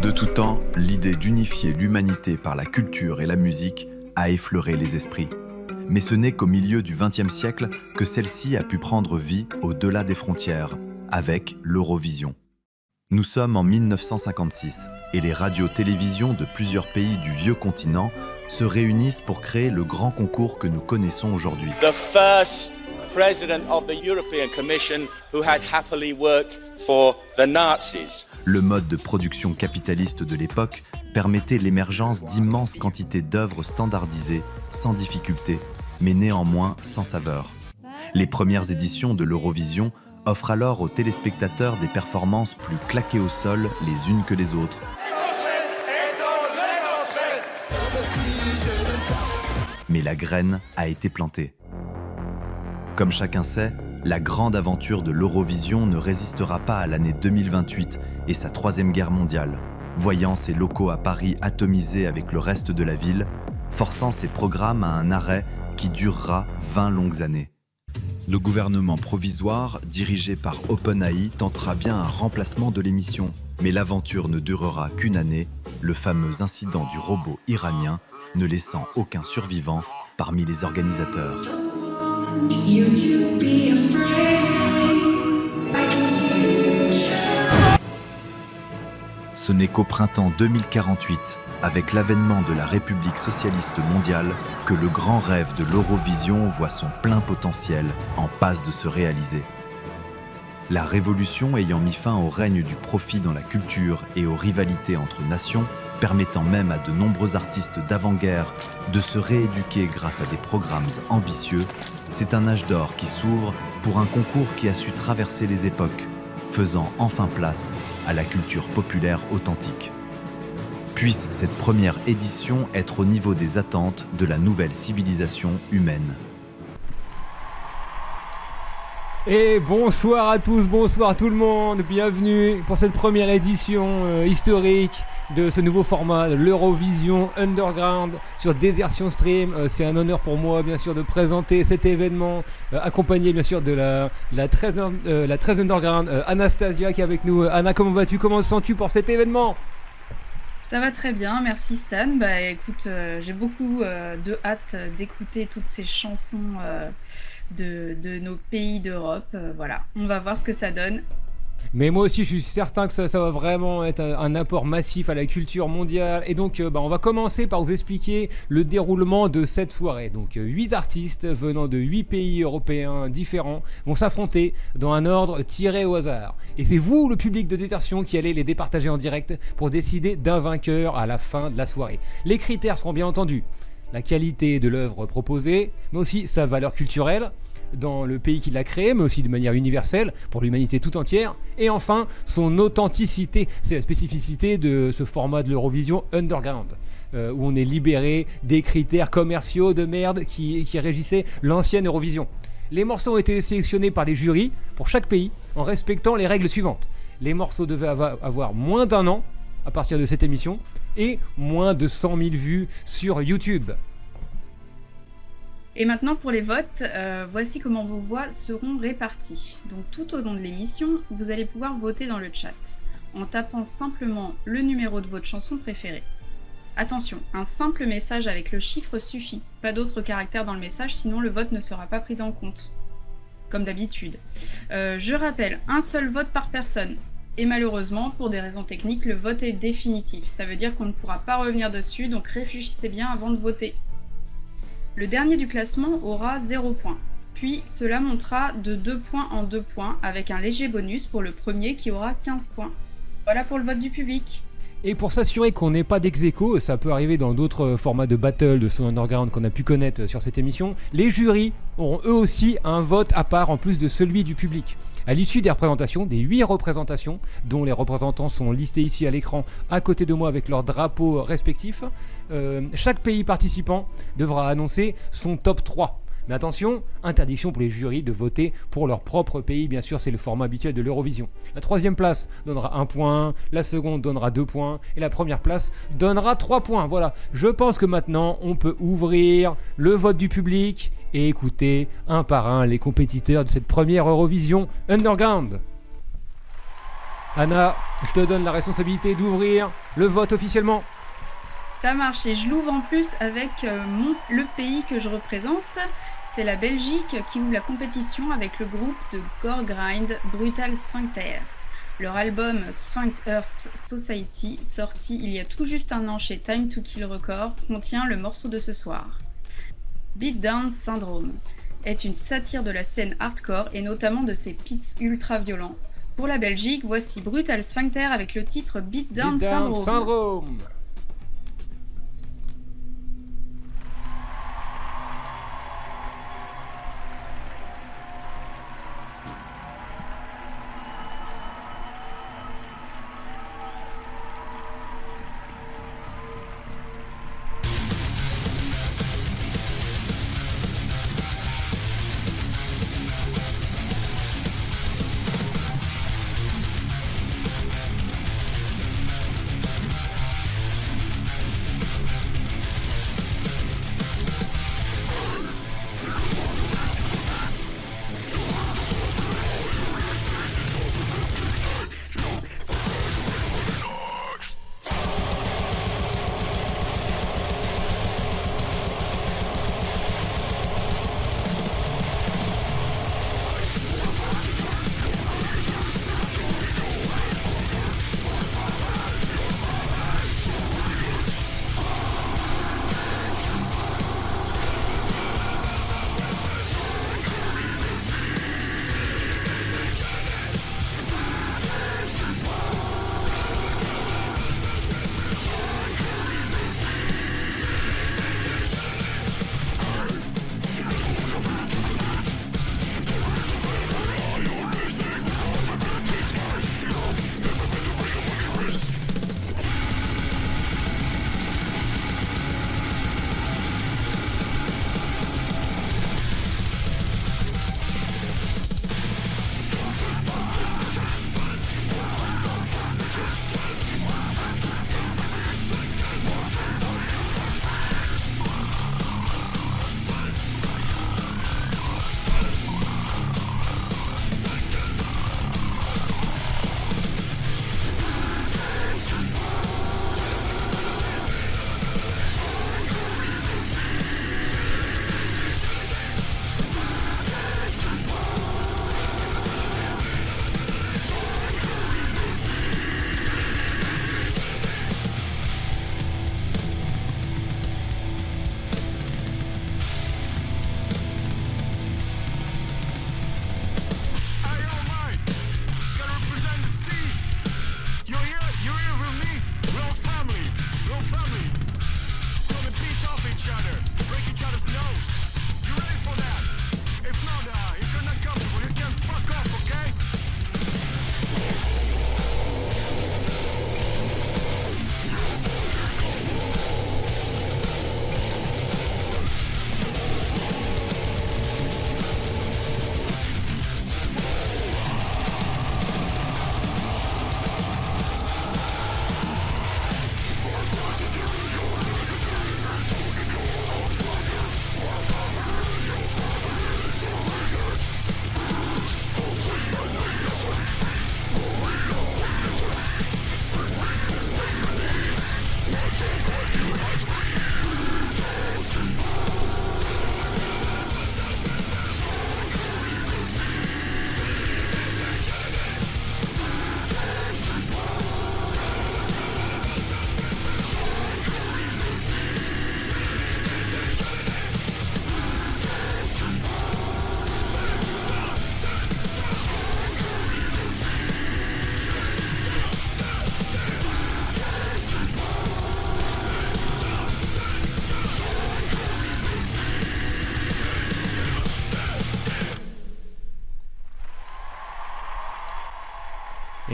De tout temps, l'idée d'unifier l'humanité par la culture et la musique a effleuré les esprits. Mais ce n'est qu'au milieu du XXe siècle que celle-ci a pu prendre vie au-delà des frontières, avec l'Eurovision. Nous sommes en 1956 et les radios-télévisions de plusieurs pays du vieux continent se réunissent pour créer le grand concours que nous connaissons aujourd'hui. The first president of the European Commission who had happily worked for the Nazis. Le mode de production capitaliste de l'époque permettait l'émergence d'immenses quantités d'œuvres standardisées, sans difficulté, mais néanmoins sans saveur. Les premières éditions de l'Eurovision offrent alors aux téléspectateurs des performances plus claquées au sol les unes que les autres. Mais la graine a été plantée. Comme chacun sait, la grande aventure de l'Eurovision ne résistera pas à l'année 2028 et sa troisième guerre mondiale, voyant ses locaux à Paris atomisés avec le reste de la ville, forçant ses programmes à un arrêt qui durera 20 longues années. Le gouvernement provisoire, dirigé par OpenAI, tentera bien un remplacement de l'émission, mais l'aventure ne durera qu'une année, le fameux incident du robot iranien ne laissant aucun survivant parmi les organisateurs. Ce n'est qu'au printemps 2048, avec l'avènement de la République socialiste mondiale, que le grand rêve de l'Eurovision voit son plein potentiel en passe de se réaliser. La révolution ayant mis fin au règne du profit dans la culture et aux rivalités entre nations, permettant même à de nombreux artistes d'avant-guerre de se rééduquer grâce à des programmes ambitieux, c'est un âge d'or qui s'ouvre pour un concours qui a su traverser les époques, faisant enfin place à la culture populaire authentique. Puisse cette première édition être au niveau des attentes de la nouvelle civilisation humaine. Et bonsoir à tous, bonsoir tout le monde, bienvenue pour cette première édition historique de ce nouveau format de l'Eurovision Underground sur Désertion Stream. C'est un honneur pour moi bien sûr de présenter cet événement accompagné bien sûr de la très underground Anastasia qui est avec nous. Anna, comment vas-tu, comment te sens-tu pour cet événement ? Ça va très bien, merci Stan. Bah écoute, j'ai beaucoup de hâte d'écouter toutes ces chansons de nos pays d'Europe. Voilà, on va voir ce que ça donne. Mais moi aussi je suis certain que ça va vraiment être un apport massif à la culture mondiale. Et donc on va commencer par vous expliquer le déroulement de cette soirée. Donc 8 artistes venant de 8 pays européens différents vont s'affronter dans un ordre tiré au hasard. Et c'est vous, le public de Désertion, qui allez les départager en direct pour décider d'un vainqueur à la fin de la soirée. Les critères seront bien entendu la qualité de l'œuvre proposée, mais aussi sa valeur culturelle dans le pays qui l'a créé, mais aussi de manière universelle pour l'humanité tout entière, et enfin son authenticité. C'est la spécificité de ce format de l'Eurovision Underground, où on est libéré des critères commerciaux de merde qui régissaient l'ancienne Eurovision. Les morceaux ont été sélectionnés par les jurys pour chaque pays en respectant les règles suivantes. Les morceaux devaient avoir moins d'1 an à partir de cette émission et moins de 100 000 vues sur YouTube. Et maintenant pour les votes, voici comment vos voix seront réparties. Donc tout au long de l'émission, vous allez pouvoir voter dans le chat, en tapant simplement le numéro de votre chanson préférée. Attention, un simple message avec le chiffre suffit, pas d'autres caractères dans le message, sinon le vote ne sera pas pris en compte, comme d'habitude. Je rappelle, un seul vote par personne. Et malheureusement, pour des raisons techniques, le vote est définitif. Ça veut dire qu'on ne pourra pas revenir dessus, donc réfléchissez bien avant de voter. Le dernier du classement aura 0 points. Puis cela montera de 2 points en 2 points, avec un léger bonus pour le premier qui aura 15 points. Voilà pour le vote du public. Et pour s'assurer qu'on n'ait pas d'ex-aequo, ça peut arriver dans d'autres formats de battle de son underground qu'on a pu connaître sur cette émission, les jurys auront eux aussi un vote à part en plus de celui du public. À l'issue des représentations, des 8 représentations, dont les représentants sont listés ici à l'écran à côté de moi avec leurs drapeaux respectifs, chaque pays participant devra annoncer son top 3. Mais attention, interdiction pour les jurys de voter pour leur propre pays, bien sûr, c'est le format habituel de l'Eurovision. La troisième place donnera 1 point, la seconde donnera 2 points, et la première place donnera 3 points. Voilà, je pense que maintenant, on peut ouvrir le vote du public et écouter un par un les compétiteurs de cette première Eurovision Underground. Anna, je te donne la responsabilité d'ouvrir le vote officiellement. Ça marche, et je l'ouvre en plus avec le pays que je représente. C'est la Belgique qui ouvre la compétition avec le groupe de gore grind Brutal Sphincter. Leur album Sphincter's Society, sorti il y a tout juste un an chez Time to Kill Records, contient le morceau de ce soir. Beatdown Syndrome est une satire de la scène hardcore et notamment de ses pits ultra violents. Pour la Belgique, voici Brutal Sphincter avec le titre Beatdown Syndrome.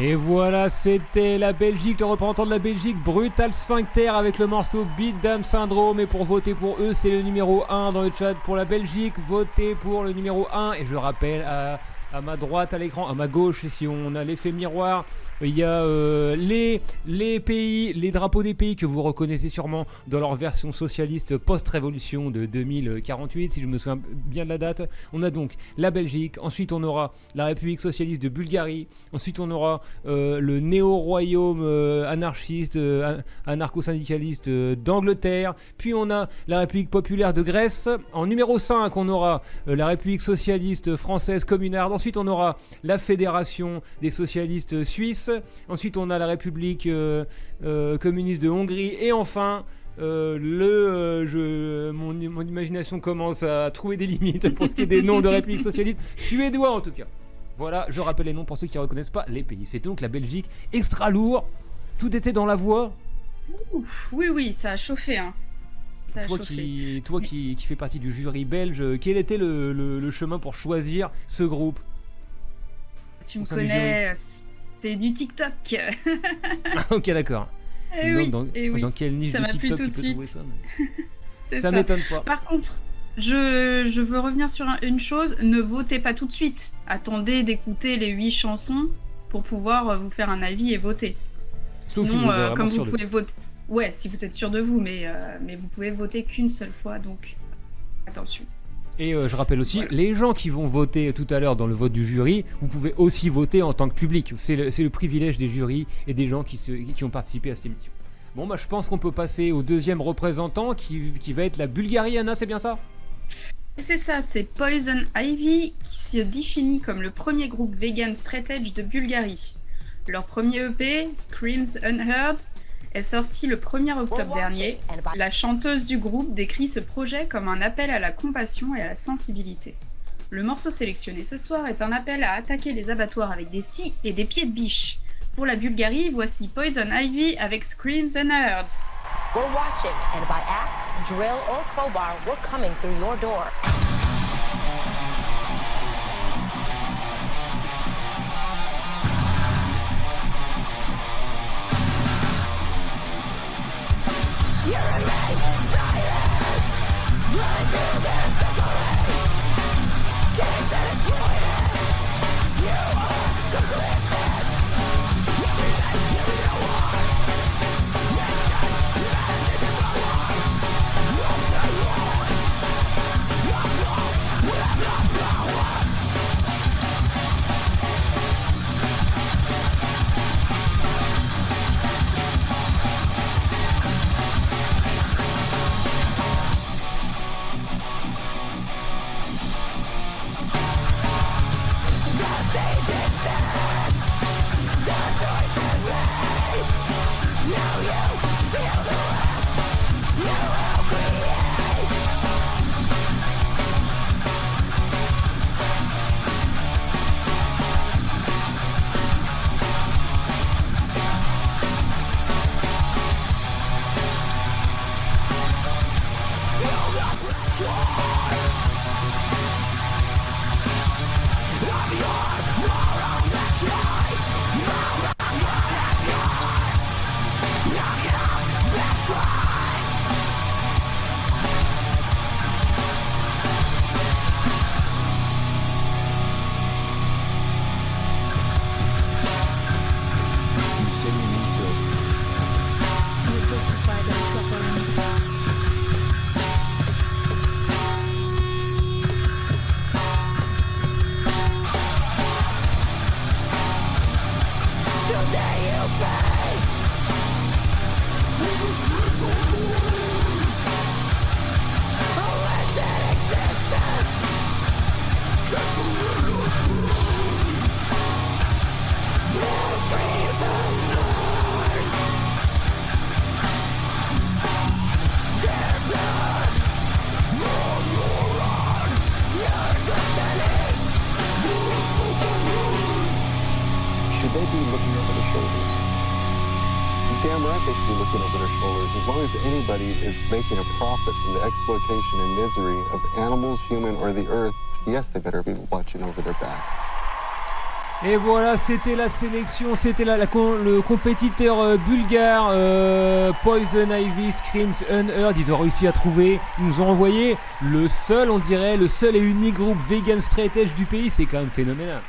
Et voilà, c'était la Belgique, le représentant de la Belgique, Brutal Sphincter avec le morceau Beatdown Syndrome. Et pour voter pour eux, c'est le numéro 1 dans le chat. Pour la Belgique, votez pour le numéro 1. Et je rappelle à ma droite à l'écran, à ma gauche, si on a l'effet miroir, Il y a les pays, les drapeaux des pays que vous reconnaissez sûrement dans leur version socialiste post-révolution de 2048, si je me souviens bien de la date. On a donc la Belgique, ensuite on aura la République socialiste de Bulgarie, ensuite on aura le néo-royaume anarchiste, anarcho-syndicaliste d'Angleterre, puis on a la République populaire de Grèce. En numéro 5, on aura la République socialiste française communarde, ensuite on aura la Fédération des socialistes suisses, ensuite on a la République communiste de Hongrie, et enfin mon imagination commence à trouver des limites pour ce qui est des noms de républiques socialistes suédois en tout cas. Voilà, je rappelle les noms pour ceux qui ne reconnaissent pas les pays. C'est donc la Belgique, extra lourd, tout était dans la voie. Ouf, oui, ça a chauffé, hein. Toi qui fais partie du jury belge, quel était le chemin pour choisir ce groupe? Tu me connais, c'était du TikTok. Ok, d'accord. Oui, dans quelle niche ça de m'a plu TikTok tout tu de peux suite. trouver ça C'est ça ça. m'étonne pas. Par contre, je veux revenir sur une chose, ne votez pas tout de suite. Attendez d'écouter les 8 chansons pour pouvoir vous faire un avis et voter. Sauf Sinon, si vous êtes vraiment comme sûr vous de pouvez voter... Ouais, si vous êtes sûr de vous, mais vous pouvez voter qu'une seule fois, donc attention. Et je rappelle aussi, Voilà. les gens qui vont voter tout à l'heure dans le vote du jury, vous pouvez aussi voter en tant que public. C'est le privilège des jurys et des gens qui ont participé à cette émission. Bon, bah je pense qu'on peut passer au deuxième représentant qui va être la Bulgarie, Anna, c'est bien ça? C'est ça, c'est Poison Ivy qui se définit comme le premier groupe vegan straight edge de Bulgarie. Leur premier EP, Screams Unheard, est sorti le 1er octobre dernier. La chanteuse du groupe décrit ce projet comme un appel à la compassion et à la sensibilité. Le morceau sélectionné ce soir est un appel à attaquer les abattoirs avec des scies et des pieds de biche. Pour la Bulgarie, voici Poison Ivy avec Screams Unheard. We're watching, and by axe, drill, or crowbar, we're coming through your door. Should they be looking over their shoulders? Damn right they should be looking over their shoulders. As long as anybody is making a profit from the exploitation and misery of animals, human, or the earth, yes, they better be watching over their backs. Et voilà, c'était la sélection, c'était le compétiteur bulgare Poison Ivy, Screams Unheard. Ils ont réussi à trouver, ils nous ont envoyé le seul et unique groupe vegan straight edge du pays. C'est quand même phénoménal.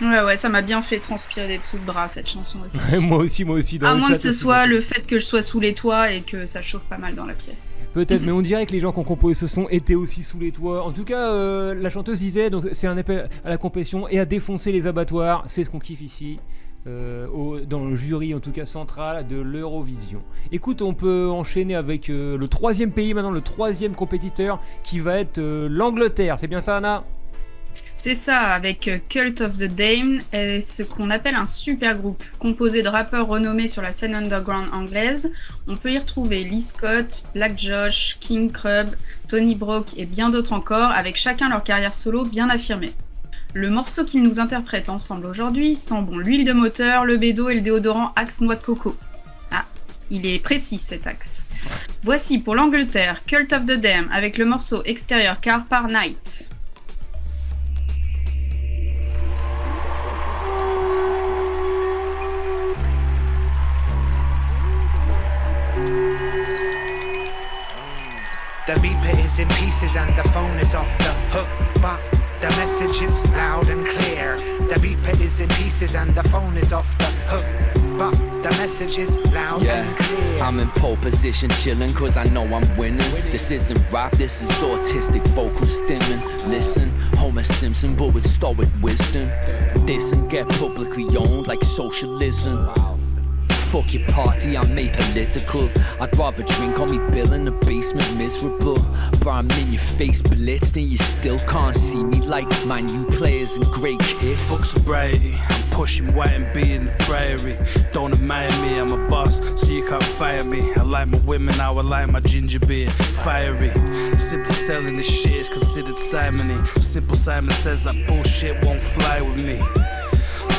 Ouais, ça m'a bien fait transpirer des dessous de bras, cette chanson aussi. moi aussi. Dans à le moins chat que ce aussi, soit beaucoup. le fait que je sois sous les toits et que ça chauffe pas mal dans la pièce. Peut-être, mais on dirait que les gens qui ont composé ce son étaient aussi sous les toits. En tout cas, la chanteuse disait, donc c'est un appel à la compétition et à défoncer les abattoirs. C'est ce qu'on kiffe ici. Dans le jury en tout cas central de l'Eurovision. Écoute, on peut enchaîner avec le troisième pays maintenant, le troisième compétiteur qui va être l'Angleterre. C'est bien ça, Anna ? C'est ça, avec Cult of the Damned, est ce qu'on appelle un super groupe, composé de rappeurs renommés sur la scène underground anglaise. On peut y retrouver Lee Scott, Black Josh, King Krub, Tony Brock et bien d'autres encore, avec chacun leur carrière solo bien affirmée. Le morceau qu'ils nous interprètent ensemble aujourd'hui sent bon l'huile de moteur, le bédo et le déodorant Axe noix de coco. Ah, il est précis cet Axe. Voici pour l'Angleterre, Cult of the Damned avec le morceau Exterior Car par Night. The beeper is in pieces and the phone is off the hook, but the message is loud and clear. The beeper is in pieces and the phone is off the hook, but the message is loud and clear. I'm in pole position chilling cause I know I'm winning. This isn't rap, this is autistic vocal stimming. Listen, Homer Simpson but with stoic wisdom. This and get publicly owned like socialism. Fuck your party, I'm made political. I'd rather drink on me bill in the basement miserable. But I'm in your face blitzed and you still can't see me like Man U players and great kits. Fuck sobriety, I'm pushing white and be in the prairie. Don't admire me, I'm a boss, so you can't fire me. I like my women, how I like my ginger beer. Fiery, simply selling this shit is considered simony. Simple Simon says that bullshit won't fly with me.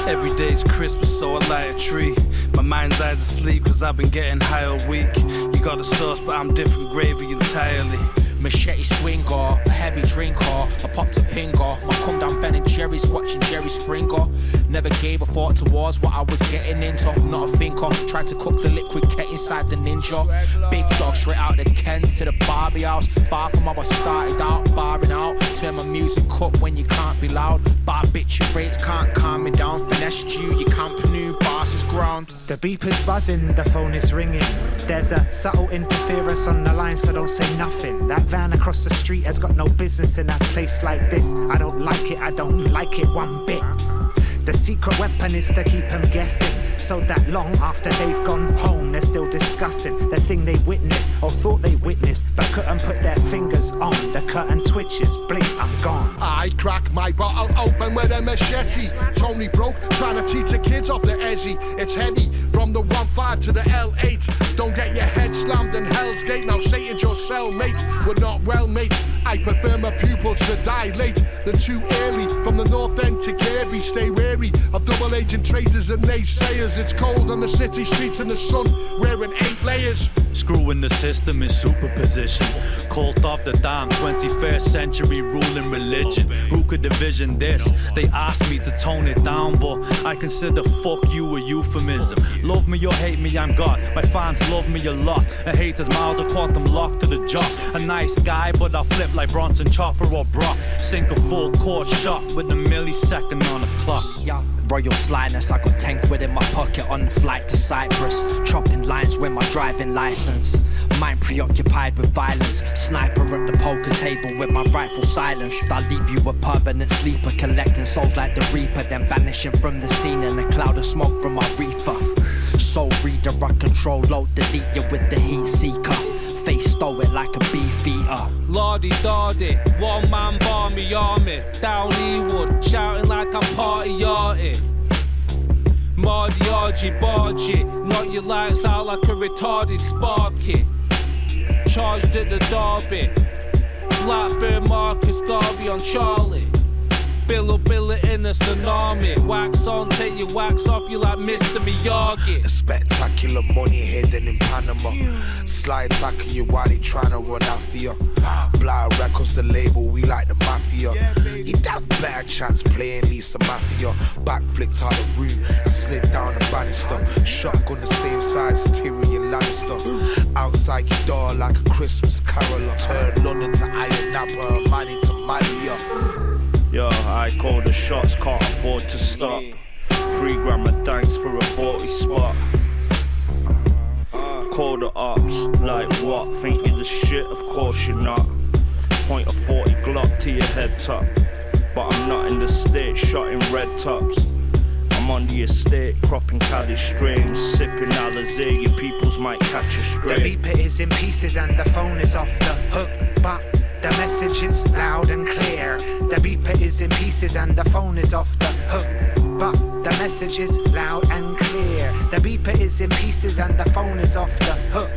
Every day's Christmas, so I light a tree. My mind's eyes asleep, cause I've been getting high all week. You got the sauce, but I'm different gravy entirely. Machete swinger, a heavy drinker. I popped a pinger. My come down Ben and Jerry's watching Jerry Springer. Never gave a thought towards what I was getting into. Not a thinker. Tried to cook the liquid cat inside the ninja. Big dog straight out the Ken to the Barbie house. Far from how I started out, barring out. Turn my music up when you can't be loud. Bar bitch rates can't calm me down. Finessed you, your company boss is ground. The beeper's buzzing, the phone is ringing. There's a subtle interference on the line, so don't say nothing. That van across the street has got no business in a place like this. I don't like it one bit. The secret weapon is to keep them guessing, so that long after they've gone home they're still discussing the thing they witnessed or thought they witnessed, but couldn't put their fingers on. The curtain twitches, blink, I'm gone. I crack my bottle open with a machete. Tony Broke trying to teach the kids off the Ezzy. It's heavy from the 1-5 to the L8. Don't get your head slammed in Hell's Gate. Now Satan's your cellmate. We're not well, mate. I prefer my pupils to dilate than too early. From the north end to Kirby, stay wary of double agent traitors and naysayers. It's cold on the city streets in the sun, wearing 8 layers. Screwing the system in superposition. Cult of the damn 21st century ruling religion. Who could envision this? They asked me to tone it down, but I consider fuck you a euphemism. Love me or hate me, I'm God. My fans love me a lot. A hater's mouths are caught them locked to the jaw. A nice guy, but I'll flip like Bronson Chopper or Brock. Sink a full court shot with a millisecond on the clock. Yeah. Royal slyness, I got 10 quid in my pocket on the flight to Cyprus. Chopping lines with my driving license. Mind preoccupied with violence. Sniper at the poker table with my rifle silenced. I'll leave you a permanent sleeper, collecting souls like the Reaper, then vanishing from the scene in a cloud of smoke from my reefer. Soul reader, I control, load, delete you with the heat seeker. Face stow it like a beef eater. Lordy Dardy, one man barmy army. Down Ewood, shouting like I'm party yachty. Mardy Argy Bargy, knock your lights out like a retarded sparky. Charged at the Derby, Blackburn Marcus Garvey on Charlie. Bill it in a tsunami. Wax on, take your wax off you like Mr. Miyagi. A spectacular money hidden in Panama. Sly attacking you while they tryna run after you. Blind Records the label, we like the mafia. You'd have better chance playing Lisa Mafia. Backflipped out the room and slid down the banister. Shotgun the same size as Tyrion Lannister. Outside your door like a Christmas caroler. Turn London to Iron Napa, money to Malia. Yo, I call the shots, can't afford to stop. 3 gram of danks for a 40 spot. Call the ops, like what? Think you're the shit? Of course you're not. Point a 40 Glock to your head top. But I'm not in the state, shotting red tops. I'm on the estate, cropping Cali streams, sipping Alizé, your peoples might catch a stray. The beeper is in pieces and the phone is off the hook, but the message is loud and clear. The beeper is in pieces and the phone is off the hook, but the message is loud and clear. The beeper is in pieces and the phone is off the hook,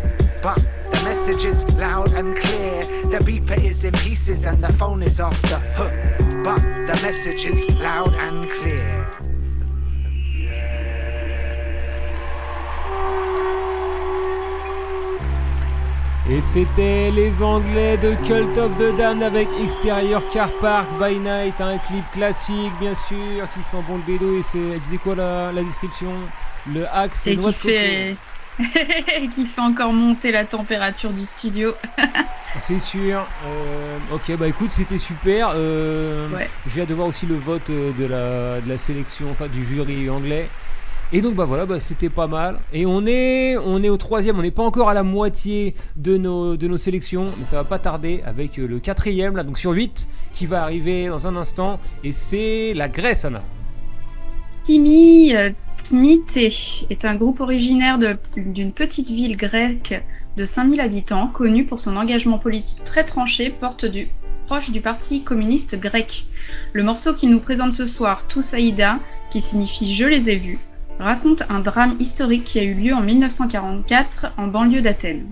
but the message is loud and clear. The beeper is in pieces and the phone is off the hook, but the message is loud and clear. Et c'était les Anglais de Cult of the Damned avec Exterior Car Park by Night, un clip classique bien sûr, qui sent bon le bédo. Et c'est, elle disait quoi la description? Le axe et noix qui de fait qui fait encore monter la température du studio. C'est sûr. Ok, bah écoute, c'était super. Ouais. J'ai hâte de voir aussi le vote de la sélection, enfin du jury anglais. Et donc bah voilà, bah c'était pas mal. Et on est au 3e, on n'est pas encore à la moitié de nos sélections, mais ça va pas tarder avec le 4e là, donc sur 8, qui va arriver dans un instant. Et c'est la Grèce, Anna. Kimite est un groupe originaire d'une petite ville grecque de 5000 habitants, connu pour son engagement politique très tranché, proche du parti communiste grec. Le morceau qu'il nous présente ce soir, Tous Aïda, qui signifie « Je les ai vus », raconte un drame historique qui a eu lieu en 1944 en banlieue d'Athènes.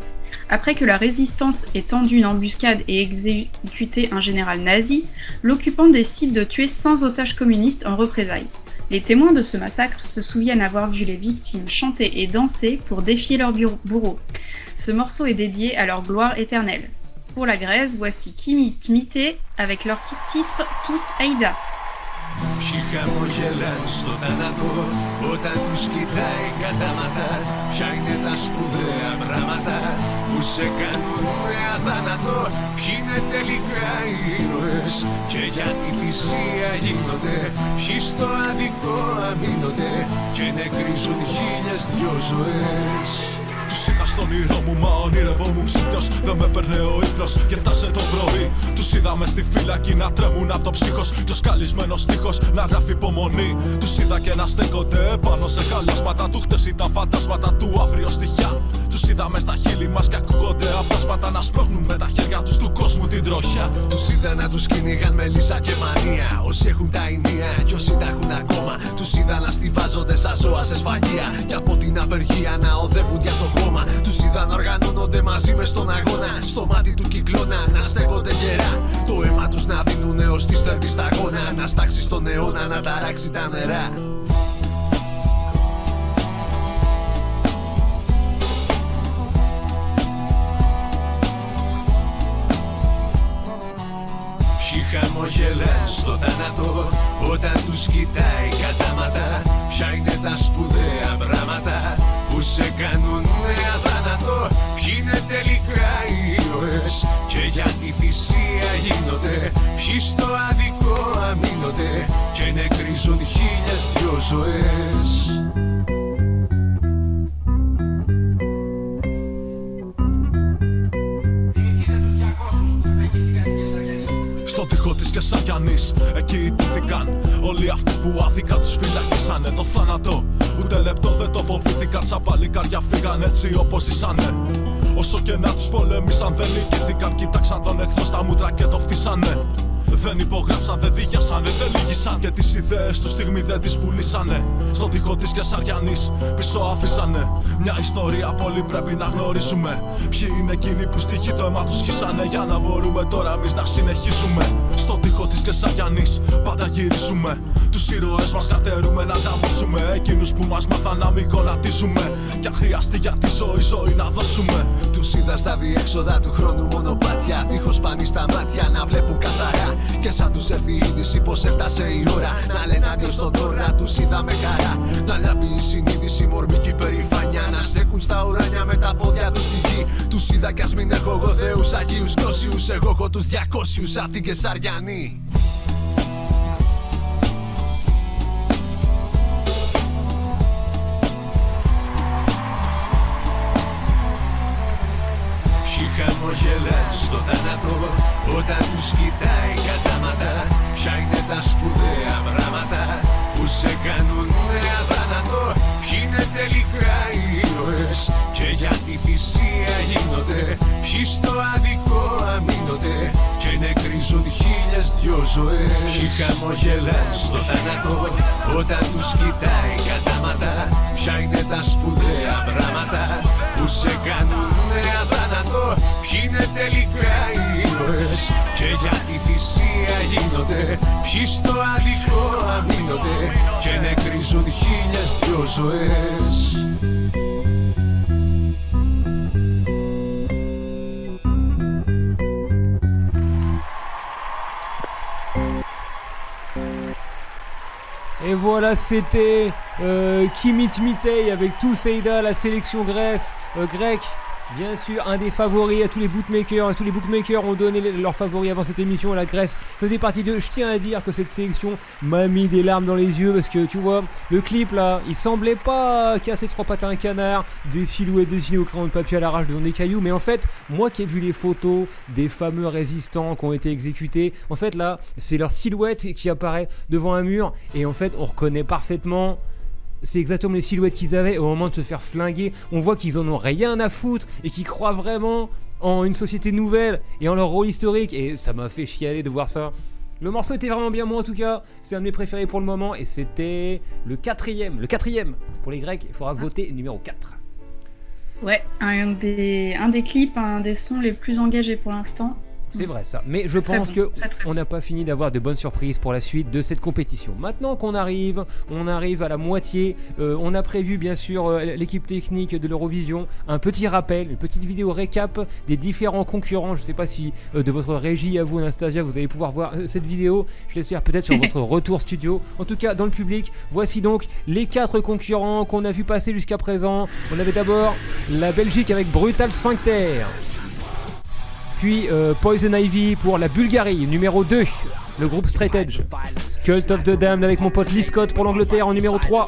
Après que la résistance ait tendu une embuscade et exécuté un général nazi, l'occupant décide de tuer 100 otages communistes en représailles. Les témoins de ce massacre se souviennent avoir vu les victimes chanter et danser pour défier leurs bourreaux. Ce morceau est dédié à leur gloire éternelle. Pour la Grèce, voici Kimite avec leur titre Tous Aïda. Ποιοι χαμογελάν στο θάνατο όταν τους κοιτάει κατάματα. Ποια είναι τα σπουδαία πράγματα που σε κάνουν με αθάνατο. Ποιοι είναι τελικά οι ήρωες και για τη θυσία γίνονται. Ποιοι στο αδικό αμήνονται και νεκρίζουν 1002 ζωές. Τους είδα στον ήρω μου, μα ονειρευόμουν ξύπνιος. Δεν με παίρνε ο ύπνος και φτάσε το πρωί. Τους είδαμε στη φυλακή να τρέμουν απ' το ψύχος. Κι ο σκαλισμένος στίχος να γράφει υπομονή. Τους είδα και να στέκονται πάνω σε χαλιάσματα του. Χτες ήταν φαντάσματα του, αύριο στοιχιά. Τους είδαμε στα χείλη μας και ακούγονται απτάσματα να σπρώχνουν με τα χέρια τους του κόσμου την τροχιά. Τους είδα να τους κυνηγάν με λύσα και μανία. Όσοι έχουν τα ενία κι όσοι τα έχουν ακόμα. Τους είδα να στιβάζονται σαν ζώα σε σφαγεία. Κι από την απεργία να οδεύουν για το κόμμα. Τους είδα να οργανώνονται μαζί μες στον αγώνα. Στο μάτι του κυκλώνα να στέκονται γερά. Το αίμα τους να δίνουνε ως τη στερβή σταγόνα. Να στάξει στον αιώνα να ταράξει τα νερά. Χαμογελάν στο θάνατο όταν τους κοιτάει κατάματα. Ποια είναι τα σπουδαία πράγματα που σε κάνουν με αθάνατο. Ποιοι είναι τελικά οι ήρωες και για τη θυσία γίνονται. Ποιοι στο αδικό αμήνονται και νεκρίζουν 1002 ζωές. Στον τοίχο της Κεσαριανής, εκεί ιτήθηκαν όλοι αυτοί που άδικα τους φυλακίσανε το θάνατο. Ούτε λεπτό δεν το φοβήθηκαν, σαν παλικάρια φύγαν έτσι όπως ζήσανε. Όσο και να τους πολέμησαν δεν νικήθηκαν, κοίταξαν τον εχθρό στα μούτρα και το φτύσανε. Δεν υπογράψαν, δεν δίγιασανε, δεν λύγησαν και τις ιδέες του στιγμή δεν τις πουλήσανε. Στον τοίχο της Κεσαριανής πίσω αφήσανε μια ιστορία πολύ πρέπει να γνωρίζουμε. Ποιοι είναι εκείνοι που στη γη το αίμα τους χύσανε για να μπορούμε τώρα εμείς να συνεχίσουμε. Στον τοίχο της Κεσαριανής πάντα γυρίζουμε. Τους ήρωες μας καρτερούμε να ταμώσουμε. Εκείνους που μας μάθαν να μην γονατίζουμε. Κι αν χρειαστεί για τη ζωή να δώσουμε. Τους είδα στα διέξοδα του χρόνου μονοπάτια. Δίχως πάνη στα μάτια να βλέπουν καθαρά. Και σαν τους έρθει η είδηση πως έφτασε η ώρα να λένε αντίο στον τώρα, τους είδα με χαρά. Να λάμπει η συνείδηση, μορμική περηφάνια. Να στέκουν στα ουράνια με τα πόδια τους στη γη. Τους είδα κι ας μην έχω εγώ θεούς, αγίους, κόσιους. Εγώ έχω τους 200 απ' την Κεσαριανή. χαμογελάς στο θάνατο όταν τους κοιτάει κατάματα. Ποια είναι τα σπουδαία πράγματα που σε κάνουν αδύνατο? Ποιοι είναι τελικά οι ήρωες και για τη θυσία γίνονται? Ποιοι στο αδικό αμήνονται και νεκρίζουν 1002 ζωές? Ποιοι χαμογελάς στο θάνατο όταν τους κοιτάει κατάματα? Ποια είναι τα σπουδαία πράγματα που σε κάνουν αδύνατο? Ποιοι είναι τελικά οι ήρωες και για τη θυσία γίνονται? Ποιοι στο αδικό αμήνονται και νεκρίζουν 1002 ζωές? Et voilà, c'était Kimit Mitei avec Toussaïda, la sélection grecque. Bien sûr, un des favoris à tous les bookmakers. Tous les bookmakers ont donné leurs favoris avant cette émission. La Grèce faisait partie d'eux. Je tiens à dire que cette sélection m'a mis des larmes dans les yeux parce que tu vois, le clip là, il semblait pas casser trois pattes à un canard, des silhouettes dessinées au crayon de papier à l'arrache devant des cailloux. Mais en fait, moi qui ai vu les photos des fameux résistants qui ont été exécutés, en fait là, c'est leur silhouette qui apparaît devant un mur et en fait, on reconnaît parfaitement. C'est exactement les silhouettes qu'ils avaient au moment de se faire flinguer. On voit qu'ils en ont rien à foutre et qu'ils croient vraiment en une société nouvelle et en leur rôle historique. Et ça m'a fait chialer de voir ça. Le morceau était vraiment bien, moi en tout cas. C'est un de mes préférés pour le moment et c'était le quatrième. Le quatrième. Pour les Grecs, il faudra voter numéro 4. Ouais, un des clips, un des sons les plus engagés pour l'instant. C'est vrai ça, mais je pense qu'on n'a pas fini d'avoir de bonnes surprises pour la suite de cette compétition. Maintenant qu'on arrive à la moitié, on a prévu bien sûr l'équipe technique de l'Eurovision, un petit rappel, une petite vidéo récap des différents concurrents. Je ne sais pas si de votre régie à vous, Anastasia, vous allez pouvoir voir cette vidéo, je l'espère peut-être sur votre retour studio. En tout cas, dans le public, voici donc les 4 concurrents qu'on a vu passer jusqu'à présent. On avait d'abord la Belgique avec Brutal Sphincter. Puis Poison Ivy pour la Bulgarie, numéro 2, le groupe Straight Edge. Cult of the Damned avec mon pote Lee Scott pour l'Angleterre en numéro 3.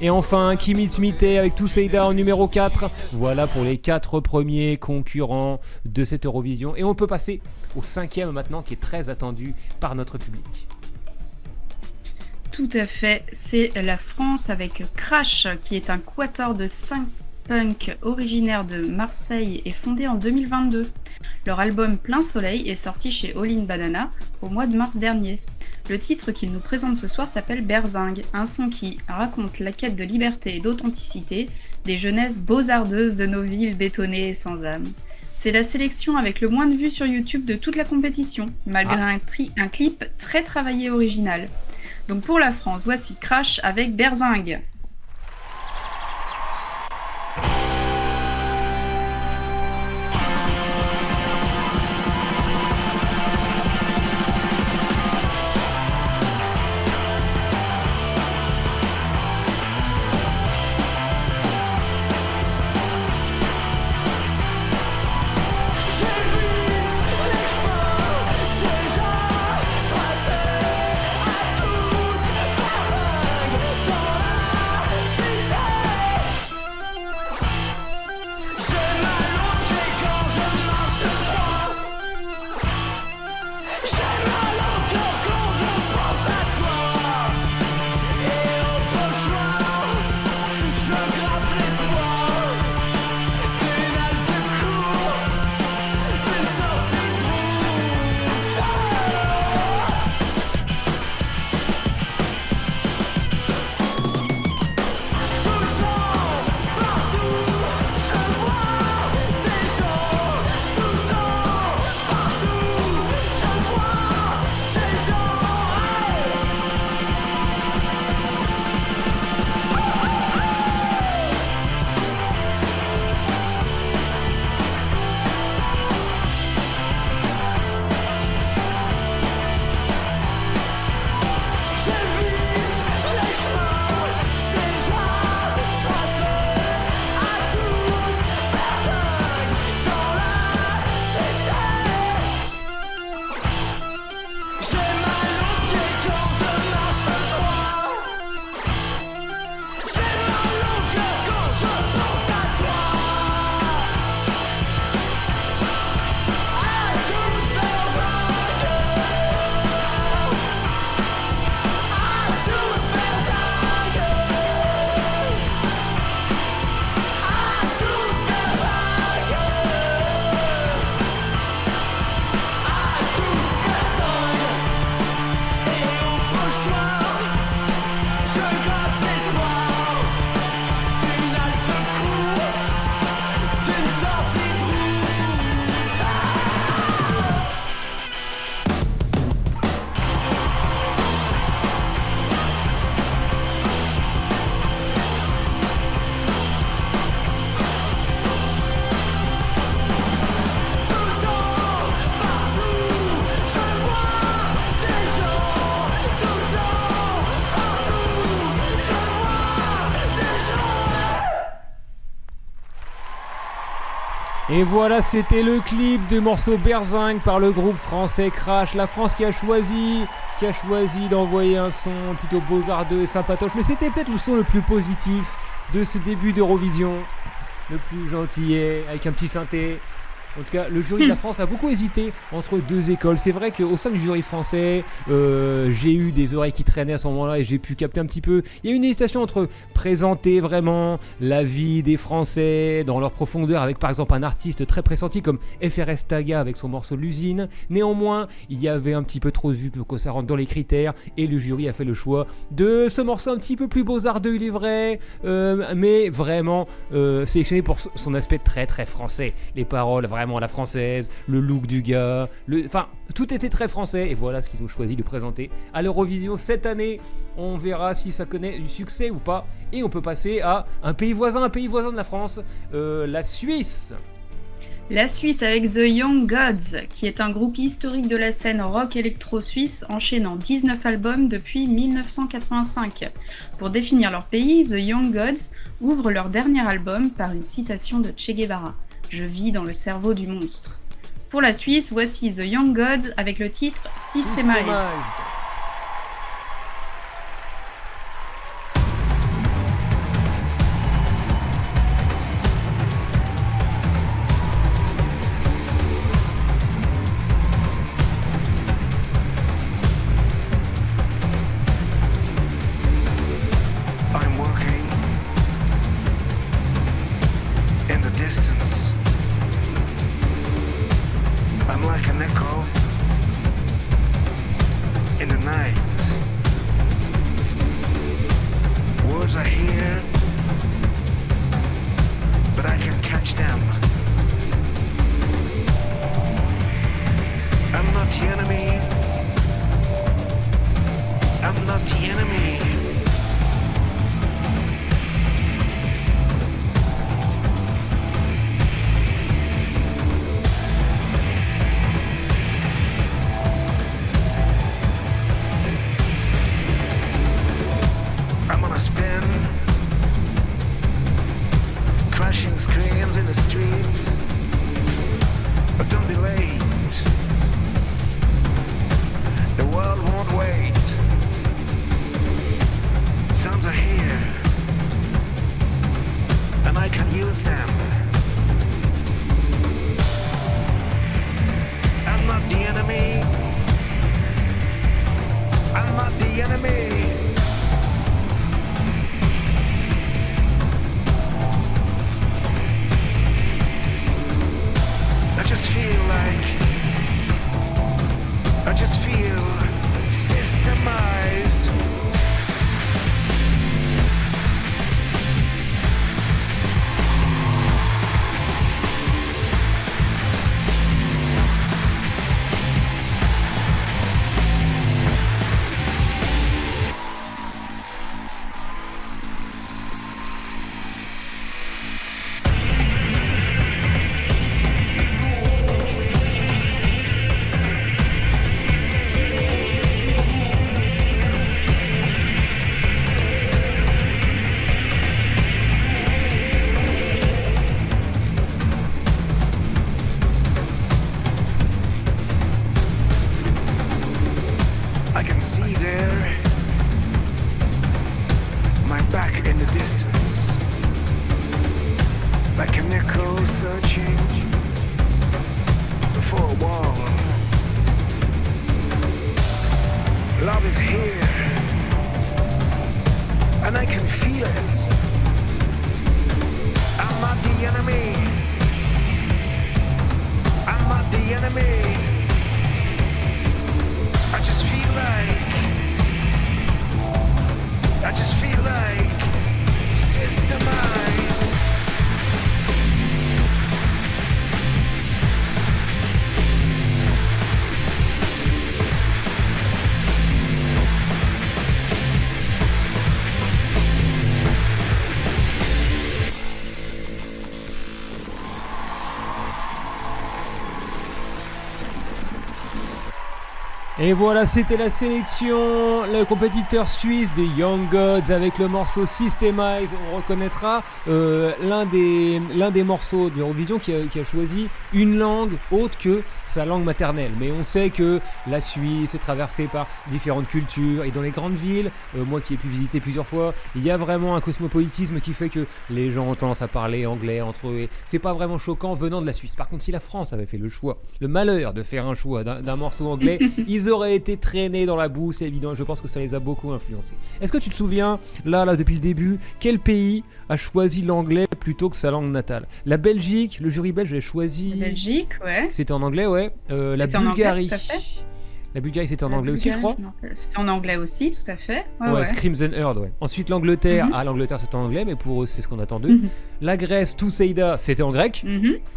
Et enfin, Kimit Mitei avec Toussaïda en numéro 4. Voilà pour les 4 premiers concurrents de cette Eurovision. Et on peut passer au 5e maintenant, qui est très attendu par notre public. Tout à fait, c'est la France avec Crash, qui est un quatuor de 5 punk originaire de Marseille et fondé en 2022. Leur album Plein Soleil est sorti chez All In Banana au mois de mars dernier. Le titre qu'ils nous présentent ce soir s'appelle Berzingue, un son qui raconte la quête de liberté et d'authenticité des jeunesses beaux-ardeuses de nos villes bétonnées et sans âme. C'est la sélection avec le moins de vues sur YouTube de toute la compétition, malgré un clip très travaillé et original. Donc pour la France, voici Crash avec Berzingue. Tracé à toute personne dans la Et voilà, c'était le clip du morceau Berzingue par le groupe français Crash. La France qui a choisi d'envoyer un son plutôt beaux-ardeux et sympatoche. Mais c'était peut-être le son le plus positif de ce début d'Eurovision. Le plus gentillet, avec un petit synthé. En tout cas, le jury de la France a beaucoup hésité entre deux écoles. C'est vrai qu'au sein du jury français, j'ai eu des oreilles qui traînaient à ce moment-là et j'ai pu capter un petit peu. Il y a eu une hésitation entre présenter vraiment la vie des Français dans leur profondeur avec par exemple un artiste très pressenti comme FRS Taga avec son morceau L'usine. Néanmoins, il y avait un petit peu trop de vues pour que ça rentre dans les critères et le jury a fait le choix de ce morceau un petit peu plus beaux-ardeux, il est vrai, mais vraiment sélectionné pour son aspect très très français. Les paroles vraiment à la française, le look du gars, enfin tout était très français et voilà ce qu'ils ont choisi de présenter à l'Eurovision cette année. On verra si ça connaît du succès ou pas et on peut passer à un pays voisin de la France, la Suisse. La Suisse avec The Young Gods, qui est un groupe historique de la scène rock électro suisse enchaînant 19 albums depuis 1985. Pour définir leur pays, The Young Gods ouvre leur dernier album par une citation de Che Guevara. Je vis dans le cerveau du monstre. Pour la Suisse, voici The Young Gods avec le titre Systemized. Et voilà, c'était la sélection, le compétiteur suisse des Young Gods avec le morceau Systemize. On reconnaîtra l'un des morceaux de l'Eurovision qui a choisi une langue autre que sa langue maternelle. Mais on sait que la Suisse est traversée par différentes cultures et dans les grandes villes, moi qui ai pu visiter plusieurs fois, il y a vraiment un cosmopolitisme qui fait que les gens ont tendance à parler anglais entre eux et c'est pas vraiment choquant venant de la Suisse. Par contre, si la France avait fait le malheur de faire un choix d'un morceau anglais, ils auraient été traînés dans la boue, c'est évident, je pense que ça les a beaucoup influencés. Est-ce que tu te souviens, là depuis le début, quel pays a choisi l'anglais plutôt que sa langue natale? La Belgique, le jury belge a choisi... La Belgique, ouais. C'était en anglais, ouais. La Bulgarie. Tout à fait. La Bulgarie, c'était en anglais aussi, je crois. C'était en anglais aussi, tout à fait. Ouais. Screams and Heard, ouais. Ensuite, l'Angleterre. l'Angleterre, c'était en anglais, mais pour eux, c'est ce qu'on attend d'eux. La Grèce, Tuseida, c'était en grec.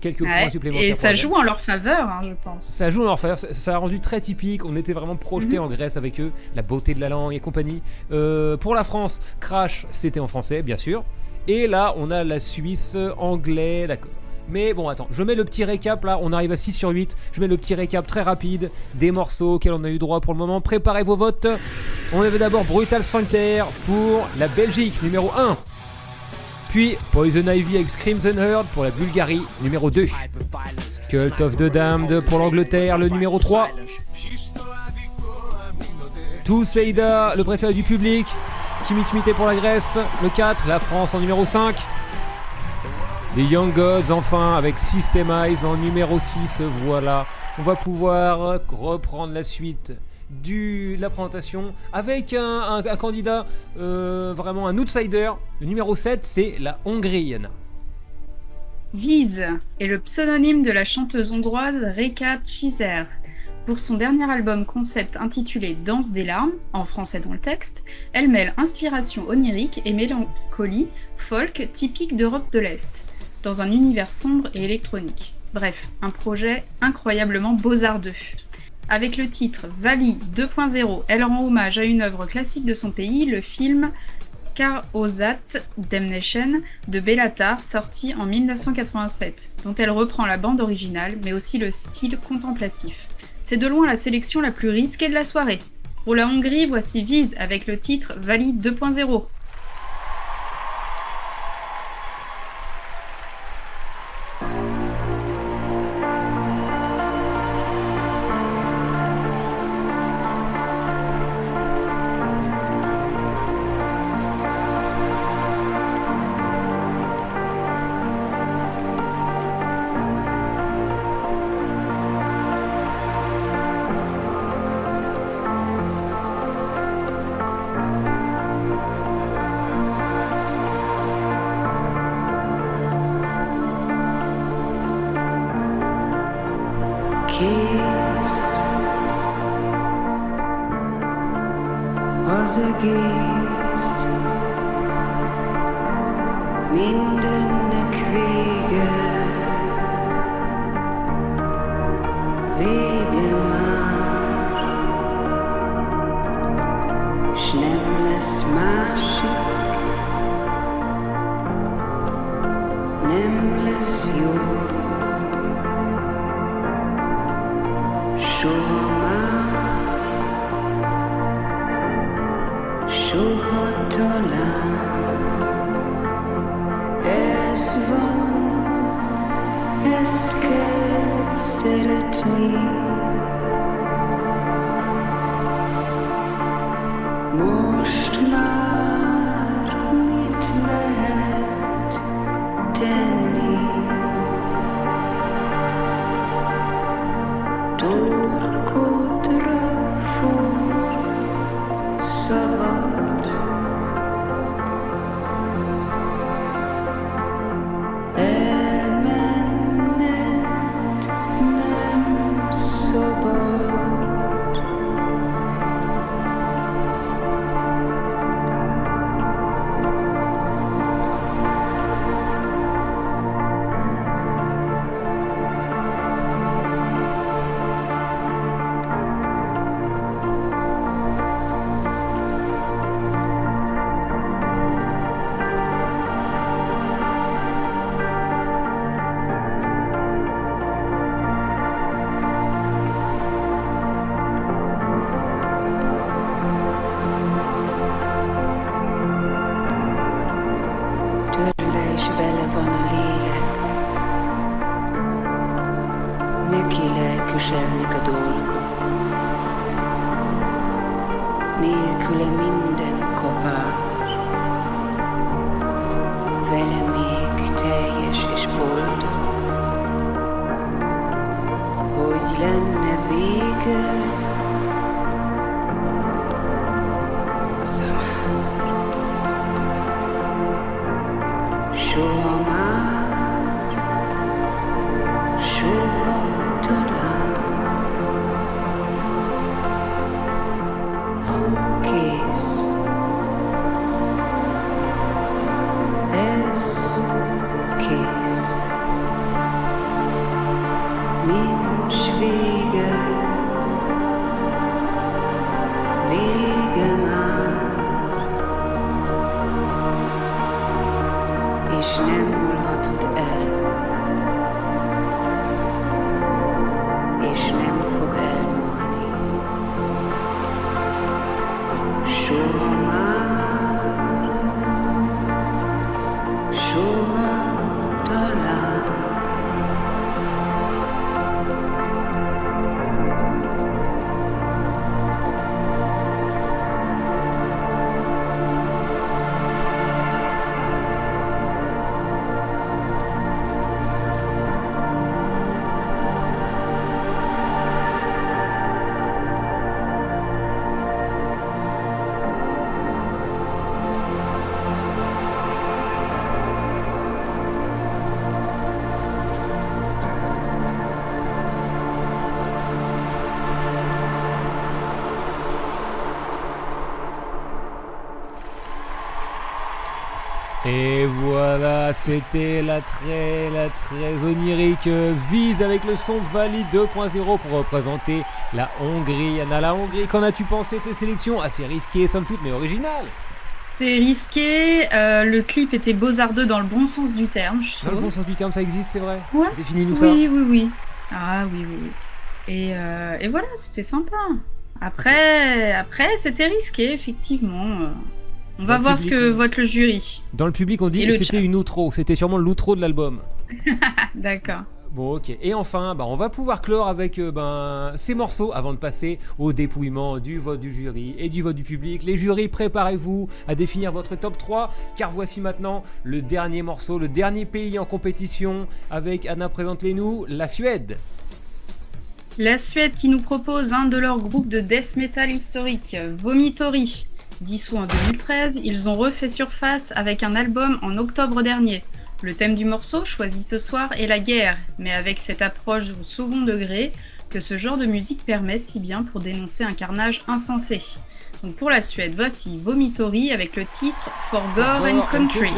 Quelques points supplémentaires. Et ça joue en leur faveur, je pense. Ça joue en leur faveur. Ça a rendu très typique. On était vraiment projetés en Grèce avec eux. La beauté de la langue et compagnie. Pour la France, Crash, c'était en français, bien sûr. Et là, on a la Suisse, anglais, d'accord. Mais bon, attends, je mets le petit récap là, on arrive à 6 sur 8. Je mets le petit récap très rapide des morceaux auxquels on a eu droit pour le moment. Préparez vos votes. On avait d'abord Brutal Sphincter pour la Belgique, numéro 1. Puis Poison Ivy avec Screams and Heard pour la Bulgarie, numéro 2. Cult of the Damned pour l'Angleterre, le numéro 3. Tuseida, le préféré du public. Kimitsmite pour la Grèce, le 4. La France en numéro 5. Les Young Gods enfin avec Systemize en numéro 6, voilà. On va pouvoir reprendre la suite de la présentation avec un candidat, vraiment un outsider. Le numéro 7, c'est la Hongrie. Vise est le pseudonyme de la chanteuse hongroise Réka Csizer. Pour son dernier album concept intitulé Danse des larmes, en français dans le texte, elle mêle inspiration onirique et mélancolie folk typique d'Europe de l'Est, dans un univers sombre et électronique. Bref, un projet incroyablement beaux-ardeux. Avec le titre Vali 2.0, elle rend hommage à une œuvre classique de son pays, le film Kaosat Damnation de Bellatar, sorti en 1987, dont elle reprend la bande originale, mais aussi le style contemplatif. C'est de loin la sélection la plus risquée de la soirée. Pour la Hongrie, voici Vise avec le titre Vali 2.0. Most már mit lehet tenni? Torkolatos keselni a dolgok. Nélküle minden kopár, vele még teljes és boldog. Hogy lenne vége számára. Soha már, soha talán. Kész. Ez kész. Nincs vége, vége már, és nem múlhatod el, és nem fog elmúlni. Soha már, soha talán. Et voilà, c'était la très onirique Vise avec le son Valide 2.0 pour représenter la Hongrie. Anna, la Hongrie, qu'en as-tu pensé de ces sélections? Assez risquées, somme toute, mais originales. C'est risqué, le clip était beaux-ardeux dans le bon sens du terme, je trouve. Dans le bon sens du terme, ça existe, c'est vrai? Ouais. Définis-nous ça. Oui. Ah oui. Et voilà, c'était sympa. Après, c'était risqué, effectivement. On va voir ce que vote le jury. Dans le public, on dit que c'était une outro. C'était sûrement l'outro de l'album. D'accord. Bon, ok. Et enfin, on va pouvoir clore avec ces morceaux avant de passer au dépouillement du vote du jury et du vote du public. Les jurys, préparez-vous à définir votre top 3, car voici maintenant le dernier morceau, le dernier pays en compétition avec, Anna, présente-les-nous, la Suède. La Suède qui nous propose un de leurs groupes de death metal historique, Vomitory. Dissous en 2013, ils ont refait surface avec un album en octobre dernier. Le thème du morceau, choisi ce soir, est la guerre, mais avec cette approche au second degré que ce genre de musique permet si bien pour dénoncer un carnage insensé. Donc pour la Suède, voici Vomitory avec le titre For Gore and Country.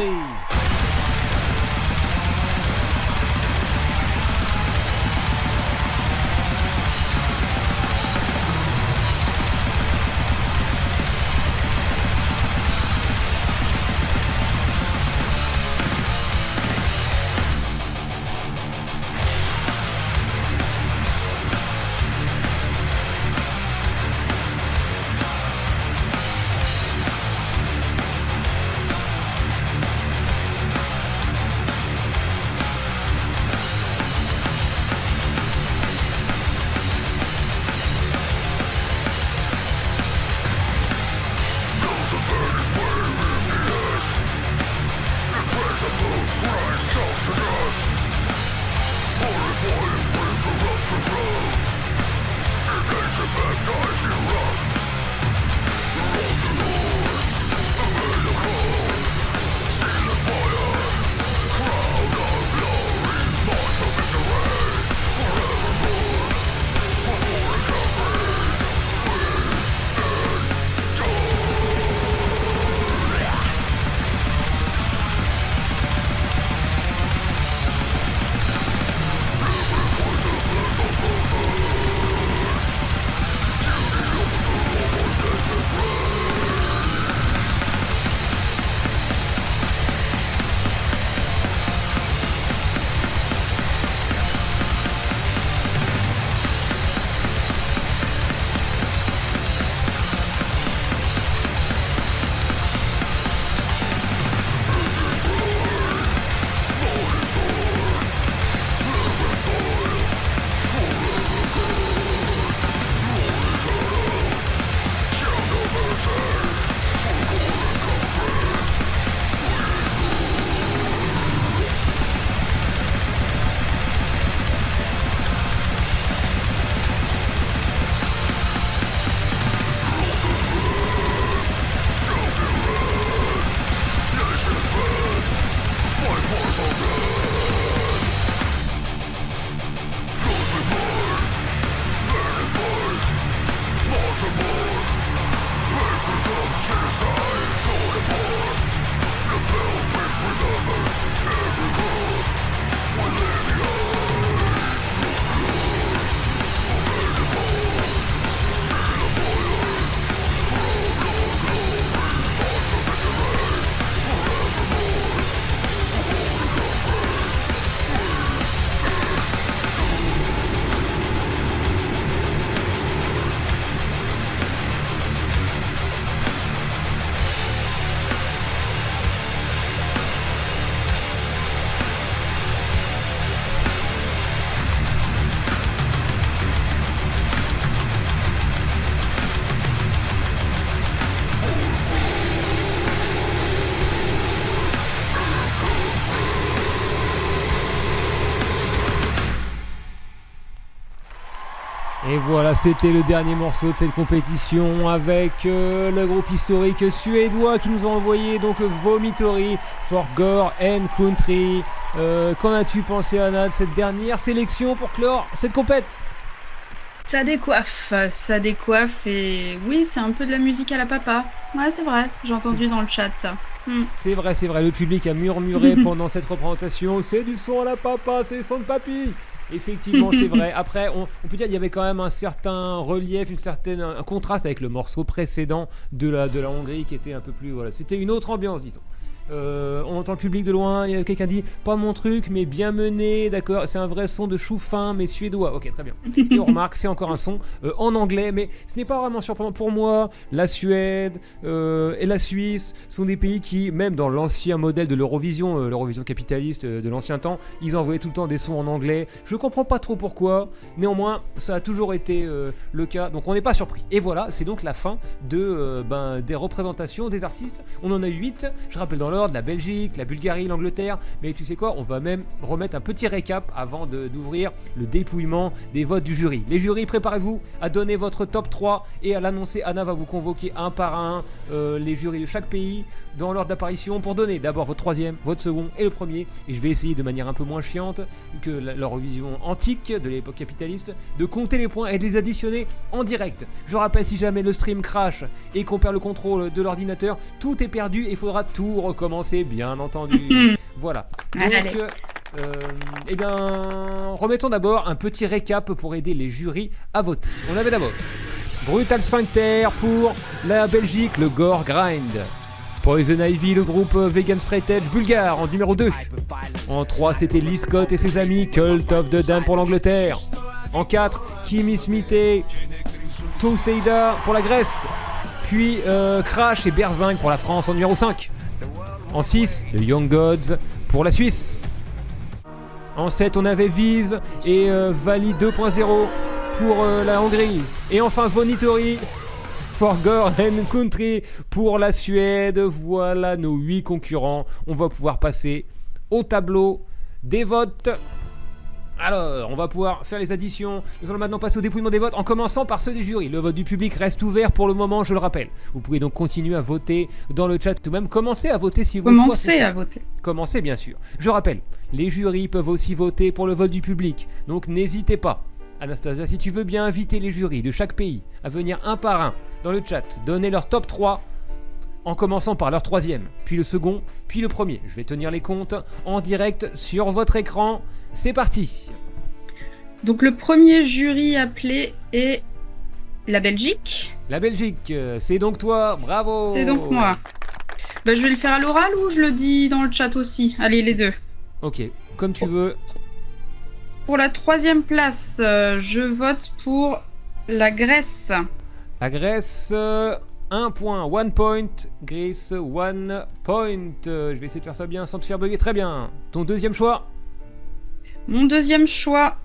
Et voilà, c'était le dernier morceau de cette compétition avec le groupe historique suédois qui nous a envoyé donc Vomitory for Gore and Country. Qu'en as-tu pensé, Anna, de cette dernière sélection pour clore cette compète? Ça décoiffe et oui, c'est un peu de la musique à la papa. Ouais, c'est vrai, j'ai entendu dans le chat ça. C'est vrai, le public a murmuré pendant cette représentation. C'est du son à la papa, c'est son de papy. Effectivement, c'est vrai. Après, on peut dire qu'il y avait quand même un certain relief, un contraste avec le morceau précédent de la Hongrie qui était un peu plus... Voilà, c'était une autre ambiance, dit-on. On entend le public de loin, il y a quelqu'un dit pas mon truc mais bien mené, d'accord, c'est un vrai son de chou fin mais suédois, ok, très bien. Et on remarque c'est encore un son en anglais, mais ce n'est pas vraiment surprenant pour moi. La Suède et la Suisse sont des pays qui, même dans l'ancien modèle de l'Eurovision, l'Eurovision capitaliste de l'ancien temps, ils envoyaient tout le temps des sons en anglais. Je comprends pas trop pourquoi, néanmoins ça a toujours été le cas, donc on n'est pas surpris. Et voilà, c'est donc la fin des représentations des artistes. On en a eu 8, je rappelle dans l'ordre, la Belgique, la Bulgarie, l'Angleterre, mais tu sais quoi, on va même remettre un petit récap avant d'ouvrir le dépouillement des votes du jury. Les jurys, préparez-vous à donner votre top 3 et à l'annoncer. Anna va vous convoquer un par un les jurys de chaque pays dans l'ordre d'apparition pour donner d'abord votre troisième, votre second et le premier, et je vais essayer de manière un peu moins chiante que l'Eurovision antique de l'époque capitaliste de compter les points et de les additionner en direct. Je rappelle, si jamais le stream crash et qu'on perd le contrôle de l'ordinateur, tout est perdu et il faudra tout recommencer, bien entendu. Voilà. Donc, remettons d'abord un petit récap pour aider les jurys à voter. On avait d'abord Brutal Sphincter pour la Belgique, le Gore Grind. Poison Ivy, le groupe Vegan Straight Edge bulgare, en numéro 2. En 3, c'était Lee Scott et ses amis, Cult of the Damned pour l'Angleterre. En 4, Kimi Smith et Toseida pour la Grèce. Puis Crash et Berzing pour la France en numéro 5. En 6, le Young Gods pour la Suisse. En 7, on avait Viz et Vali 2.0 pour la Hongrie. Et enfin, Vomitory for Gore and Country pour la Suède. Voilà nos 8 concurrents. On va pouvoir passer au tableau des votes. Alors, on va pouvoir faire les additions. Nous allons maintenant passer au dépouillement des votes en commençant par ceux des jurys. Le vote du public reste ouvert pour le moment, je le rappelle. Vous pouvez donc continuer à voter dans le chat, tout de même commencer à voter si vous voulez. Commencez, bien sûr. Je rappelle, les jurys peuvent aussi voter pour le vote du public, donc n'hésitez pas. Anastasia, si tu veux bien inviter les jurys de chaque pays à venir un par un dans le chat, donner leur top 3 en commençant par leur troisième, puis le second, puis le premier. Je vais tenir les comptes en direct sur votre écran. C'est parti. Donc le premier jury appelé est la Belgique. La Belgique, c'est donc toi, bravo. C'est donc moi. Je vais le faire à l'oral ou je le dis dans le chat aussi? Allez, les deux. Ok, comme tu veux. Pour la troisième place, je vote pour la Grèce. La Grèce, 1 point, 1 point. Grèce, 1 point. Je vais essayer de faire ça bien sans te faire bugger. Très bien. Ton deuxième choix? Mon deuxième choix,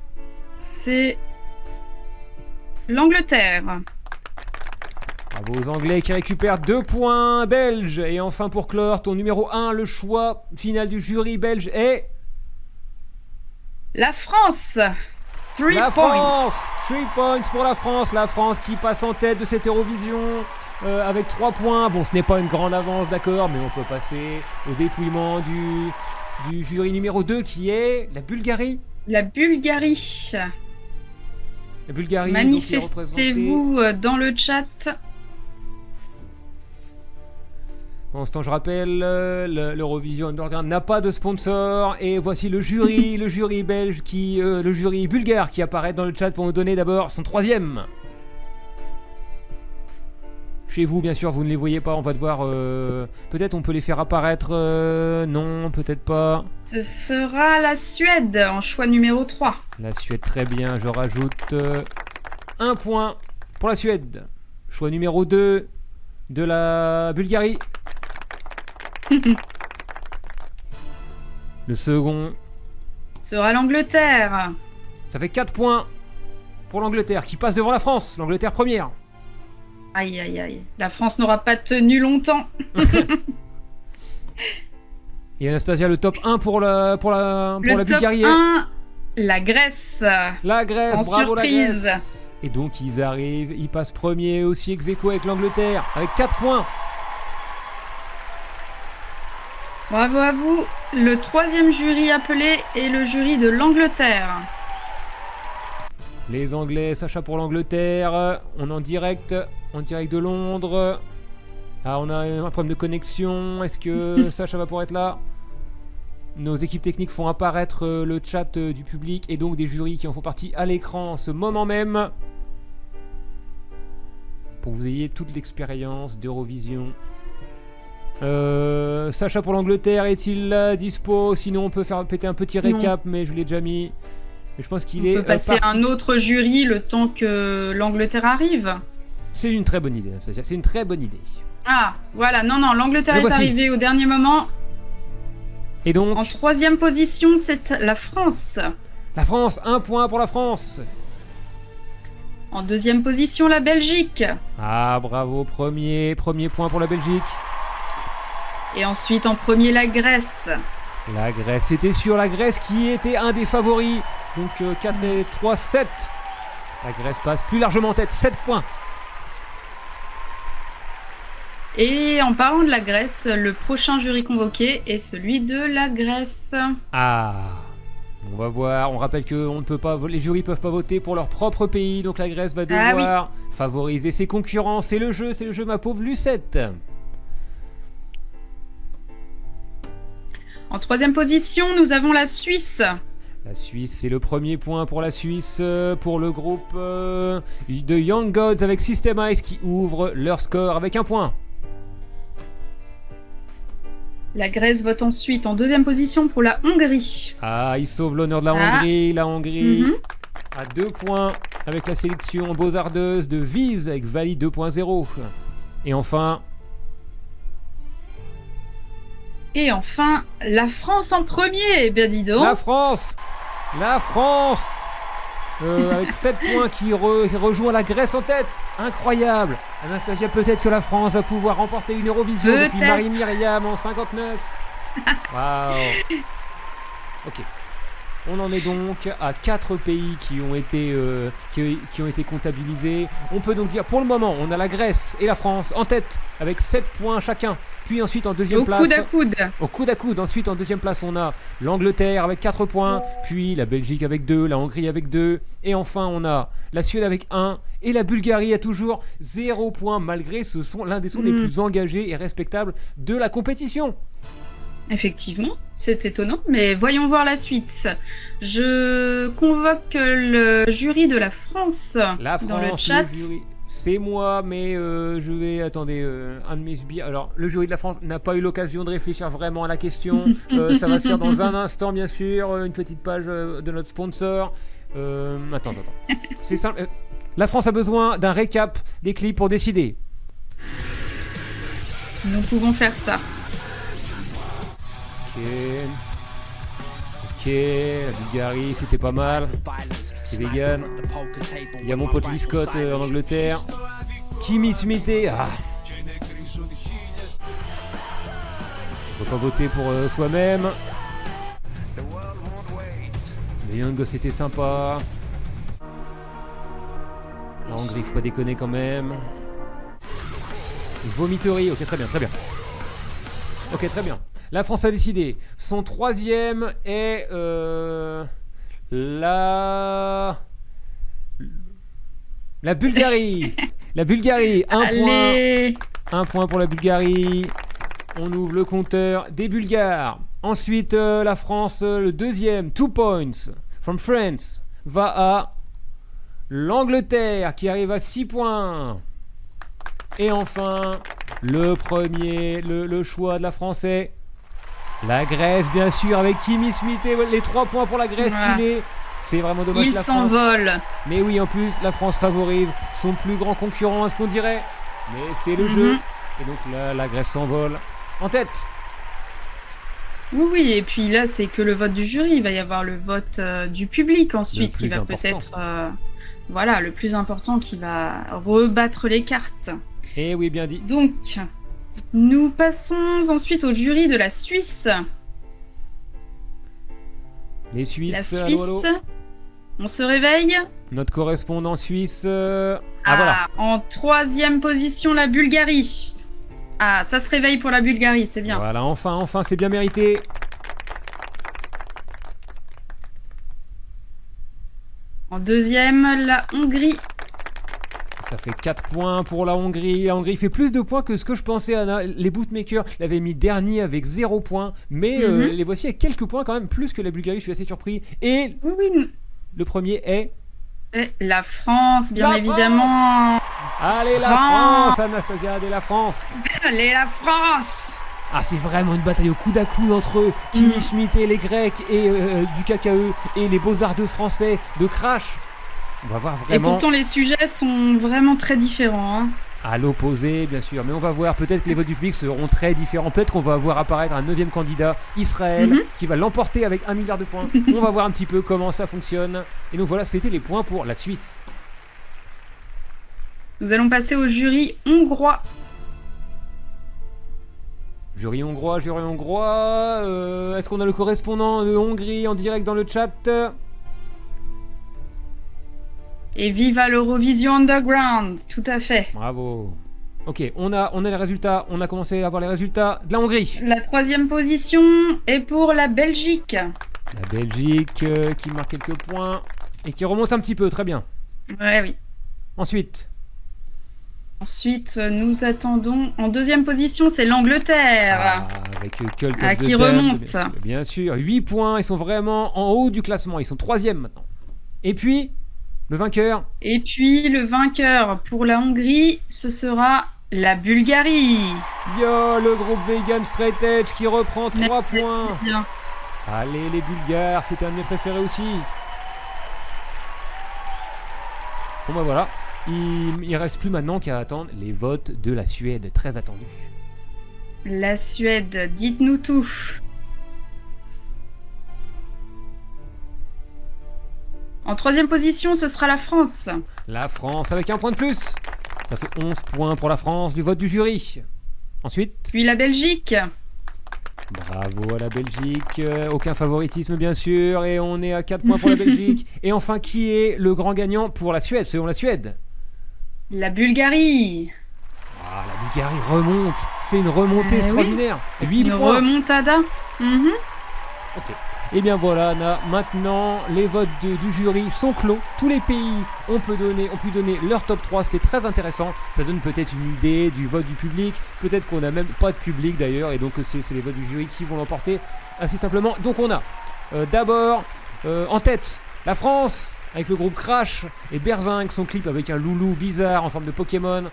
c'est l'Angleterre. Bravo aux Anglais qui récupèrent 2 points belges. Et enfin pour clore, ton numéro 1, le choix final du jury belge est... La France. 3 points. 3 points pour la France. La France qui passe en tête de cette Eurovision avec 3 points. Bon, ce n'est pas une grande avance, d'accord, mais on peut passer au dépouillement du jury numéro 2 qui est la Bulgarie. La Bulgarie. La Bulgarie. Manifestez-vous dans le chat. Pendant ce temps, je rappelle, l'Eurovision Underground n'a pas de sponsor. Et voici le jury, le jury belge le jury bulgare qui apparaît dans le chat pour nous donner d'abord son troisième. Chez vous, bien sûr, vous ne les voyez pas. On va devoir... peut-être on peut les faire apparaître. Non, peut-être pas. Ce sera la Suède en choix numéro 3. La Suède, très bien. Je rajoute 1 point pour la Suède. Choix numéro 2 de la Bulgarie. Le second sera l'Angleterre. Ça fait 4 points pour l'Angleterre qui passe devant la France. L'Angleterre première. Aïe aïe aïe. La France n'aura pas tenu longtemps. Et Anastasia, le top 1 pour la Bulgarie. Le top 1, la Grèce. La Grèce, en bravo surprise. la Grèce. Et donc ils arrivent, ils passent premier aussi ex-aequo avec l'Angleterre, avec 4 points. Bravo à vous. Le 3e jury appelé est le jury de l'Angleterre. Les Anglais, Sacha pour l'Angleterre. On est en direct de Londres. Ah, on a un problème de connexion. Est-ce que Sacha va pouvoir être là? Nos équipes techniques font apparaître le chat du public et donc des jurys qui en font partie à l'écran en ce moment même. Pour que vous ayez toute l'expérience d'Eurovision. Sacha pour l'Angleterre, est-il là, dispo? Sinon on peut faire péter un petit récap, mais je l'ai déjà mis. Mais je pense qu'il est On peut passer parti. à un autre jury le temps que l'Angleterre arrive. C'est une très bonne idée, Anastasia, c'est une très bonne idée. Ah, voilà, non, l'Angleterre Le est voici. arrivée au dernier moment. Et donc, En 3e position, c'est la France. la France, 1 point pour la France. En 2e position, la Belgique. Ah, bravo, premier point pour la Belgique. Et ensuite, en premier, la Grèce. La Grèce, c'était sûr, la Grèce qui était un des favoris. Donc 4 et 3, 7. La Grèce passe plus largement en tête, 7 points. Et en parlant de la Grèce, le prochain jury convoqué est celui de la Grèce. Ah, on va voir. On rappelle que on ne peut pas, les jurys peuvent pas voter pour leur propre pays. Donc la Grèce va devoir favoriser ses concurrents. C'est le jeu, ma pauvre Lucette. En 3e position, nous avons la Suisse. La Suisse, c'est le premier point pour la Suisse, pour le groupe de Young Gods avec System Ice qui ouvre leur score avec 1 point. La Grèce vote ensuite en 2e position pour la Hongrie. Ah, il sauve l'honneur de la Hongrie. La Hongrie à 2 points avec la sélection beaux-ardeuse de Vise avec Vali 2.0. Et enfin, la France en premier, ben dis donc. la France avec 7 points qui rejoint la Grèce en tête. Incroyable. Anastasia, peut-être que la France va pouvoir remporter une Eurovision depuis Marie-Myriam en 59. Waouh. Ok. On en est donc à 4 pays qui ont été comptabilisés. On peut donc dire pour le moment, on a la Grèce et la France en tête avec 7 points chacun. Puis ensuite en deuxième place. Au coude à coude. Ensuite en deuxième place, on a l'Angleterre avec 4 points. Puis la Belgique avec 2, la Hongrie avec 2. Et enfin, on a la Suède avec 1. Et la Bulgarie a toujours 0 points malgré ce sont l'un des sons les plus engagés et respectables de la compétition. Effectivement, c'est étonnant, mais voyons voir la suite. Je convoque le jury de la France dans le chat. Le jury, c'est moi, mais je vais... Attendez, un de mes sbires... Alors, le jury de la France n'a pas eu l'occasion de réfléchir vraiment à la question. Ça va se faire dans un instant, bien sûr. Une petite page de notre sponsor. Attends. C'est simple. La France a besoin d'un récap des clips pour décider. Nous pouvons faire ça. Ok, la Bulgarie, c'était pas mal. C'est vegan. Il y a mon pote Lee Scott en Angleterre. Kimi Smité. Ah. On peut pas voter pour soi-même. Les Young, c'était sympa. La Hongrie, faut pas déconner quand même. Vomiterie, ok, très bien. Ok, très bien. La France a décidé. Son 3e est la Bulgarie. La Bulgarie, 1 point. 1 point pour la Bulgarie. On ouvre le compteur des Bulgares. Ensuite, la France, le 2e, 2 points from France, va à l'Angleterre qui arrive à 6 points. Et enfin, le premier, le choix de la Française. La Grèce, bien sûr, avec Kimi Smité, les 3 points pour la Grèce, Chili. C'est vraiment dommage. Il s'envole. Mais oui, en plus, la France favorise son plus grand concurrent, à ce qu'on dirait. Mais c'est le jeu. Et donc là, la Grèce s'envole en tête. Oui, et puis là, c'est que le vote du jury. Il va y avoir le vote du public ensuite, qui va peut-être... voilà, le plus important, qui va rebattre les cartes. Eh oui, bien dit. Donc... nous passons ensuite au jury de la Suisse. Les Suisses. La Suisse, on se réveille. Notre correspondant suisse. Voilà. En 3e position, la Bulgarie. Ah, ça se réveille pour la Bulgarie, c'est bien. Voilà, enfin, c'est bien mérité. En 2e, la Hongrie. Ça fait 4 points pour la Hongrie. La Hongrie fait plus de points que ce que je pensais, Anna. Les bootmakers l'avaient mis dernier avec 0 points. Mais les voici avec quelques points quand même, plus que la Bulgarie. Je suis assez surpris. Et le premier est... La France, bien évidemment. Allez, la France, Anastasia, allez, la France. Allez, la France. Ah, c'est vraiment une bataille au coude à coude entre eux. Kimi Schmidt et les Grecs et du KKE et les Beaux-Arts de français de Crash. On va voir vraiment... Et pourtant, les sujets sont vraiment très différents. Hein. À l'opposé, bien sûr. Mais on va voir, peut-être que les votes du public seront très différents. Peut-être qu'on va voir apparaître un 9e candidat, Israël, qui va l'emporter avec 1 milliard de points. On va voir un petit peu comment ça fonctionne. Et donc voilà, c'était les points pour la Suisse. Nous allons passer au jury hongrois. Jury hongrois. Est-ce qu'on a le correspondant de Hongrie en direct dans le chat ? Et viva l'Eurovision Underground, tout à fait. Bravo. Ok, on a les résultats. On a commencé à avoir les résultats de la Hongrie. La 3e position est pour la Belgique. La Belgique qui marque quelques points et qui remonte un petit peu, très bien. Ouais, oui. Ensuite, nous attendons. En 2e position, c'est l'Angleterre. Avec Cult of the qui Damned, remonte. Bien sûr, 8 points. Ils sont vraiment en haut du classement. Ils sont 3e maintenant. Et puis... le vainqueur pour la Hongrie, ce sera la Bulgarie. Yo, le groupe Vegan Straight Edge qui reprend 3 points. Bien. Allez, les Bulgares, c'était un de mes préférés aussi. Bon bah voilà, il reste plus maintenant qu'à attendre les votes de la Suède, très attendus. La Suède, dites-nous tout. En 3e position, ce sera la France. La France avec 1 point de plus. Ça fait 11 points pour la France du vote du jury. Ensuite... puis la Belgique. Bravo à la Belgique. Aucun favoritisme bien sûr. Et on est à 4 points pour la Belgique. Et enfin, qui est le grand gagnant pour la Suède, selon la Suède ? La Bulgarie. Ah, la Bulgarie remonte. Fait une remontée extraordinaire. Oui. 8 une points. Remontada. Ok. Et bien voilà, Anna, maintenant les votes du jury sont clos. Tous les pays ont pu donner leur top 3, c'était très intéressant. Ça donne peut-être une idée du vote du public. Peut-être qu'on n'a même pas de public d'ailleurs, et donc c'est les votes du jury qui vont l'emporter assez simplement. Donc on a d'abord en tête la France avec le groupe Crash et Berzinc, son clip avec un loulou bizarre en forme de Pokémon,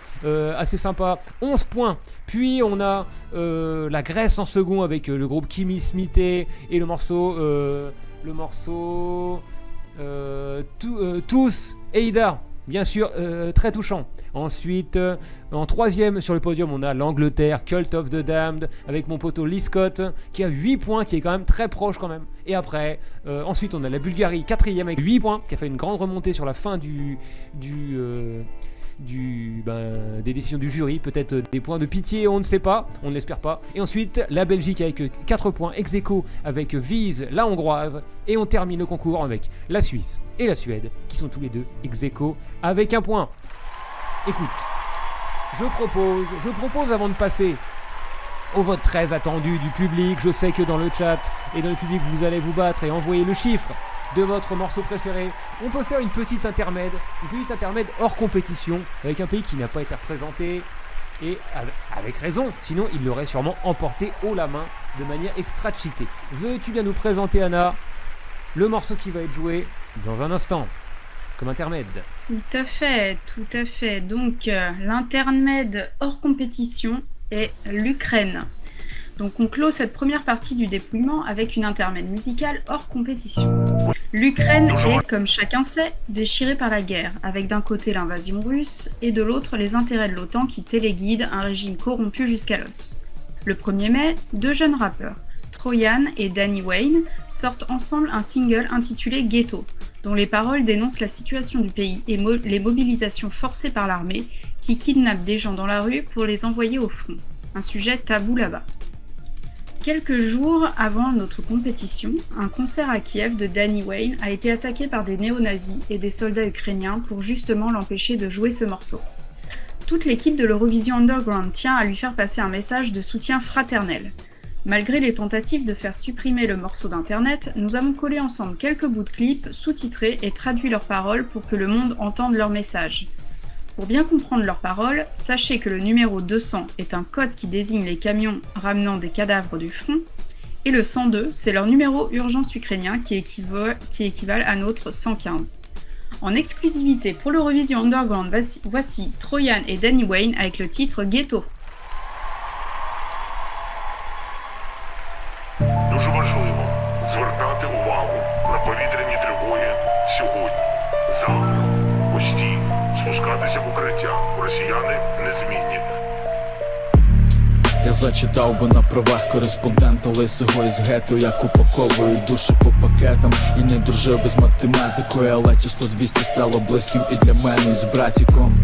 assez sympa, 11 points. Puis on a la Grèce en second avec le groupe Kimi Schmidt et le morceau Tous et Ida, bien sûr, très touchant. Ensuite, en 3e sur le podium, on a l'Angleterre, Cult of the Damned, avec mon poteau Lee Scott, qui a 8 points, qui est quand même très proche quand même. Et après, ensuite, on a la Bulgarie, 4e avec 8 points, qui a fait une grande remontée sur la fin des décisions du jury, peut-être des points de pitié, on ne sait pas, on ne l'espère pas. Et ensuite, la Belgique avec 4 points, ex aequo avec Vise, la hongroise. Et on termine le concours avec la Suisse et la Suède, qui sont tous les deux ex aequo avec 1 point. Écoute, je propose avant de passer au vote très attendu du public. Je sais que dans le chat et dans le public vous allez vous battre et envoyer le chiffre de votre morceau préféré. On peut faire une petite intermède hors compétition avec un pays qui n'a pas été représenté, et avec raison, sinon il l'aurait sûrement emporté haut la main de manière extra cheatée. Veux-tu bien nous présenter, Anna, le morceau qui va être joué dans un instant comme intermède? Tout à fait. Donc l'intermède hors compétition est l'Ukraine. Donc on clôt cette première partie du dépouillement avec une intermède musicale hors compétition. L'Ukraine est, comme chacun sait, déchirée par la guerre, avec d'un côté l'invasion russe et de l'autre les intérêts de l'OTAN qui téléguident un régime corrompu jusqu'à l'os. Le 1er mai, 2 jeunes rappeurs, Troyan et Danny Wayne, sortent ensemble un single intitulé Ghetto, dont les paroles dénoncent la situation du pays et les mobilisations forcées par l'armée qui kidnappe des gens dans la rue pour les envoyer au front. Un sujet tabou là-bas. Quelques jours avant notre compétition, un concert à Kiev de Danny Wayne a été attaqué par des néo-nazis et des soldats ukrainiens pour justement l'empêcher de jouer ce morceau. Toute l'équipe de l'Eurovision Underground tient à lui faire passer un message de soutien fraternel. Malgré les tentatives de faire supprimer le morceau d'internet, nous avons collé ensemble quelques bouts de clips, sous-titrés et traduit leurs paroles pour que le monde entende leur message. Pour bien comprendre leurs paroles, sachez que le numéro 200 est un code qui désigne les camions ramenant des cadavres du front, et le 102, c'est leur numéro urgence ukrainien qui équivale à notre 115. En exclusivité pour l'Eurovision Underground, voici Troyan et Danny Wayne avec le titre Ghetto. Дуже важливо звертати увагу на повітряні тривоги сьогодні, завтра. Постій, спускатися в укриття. Росіяни незмінні. Я зачитав би на правах кореспондента лисого із гетто, як упаковують душі по пакетам. І не дружив би з математикою, але число 200 стало близьким і для мене, і з братіком.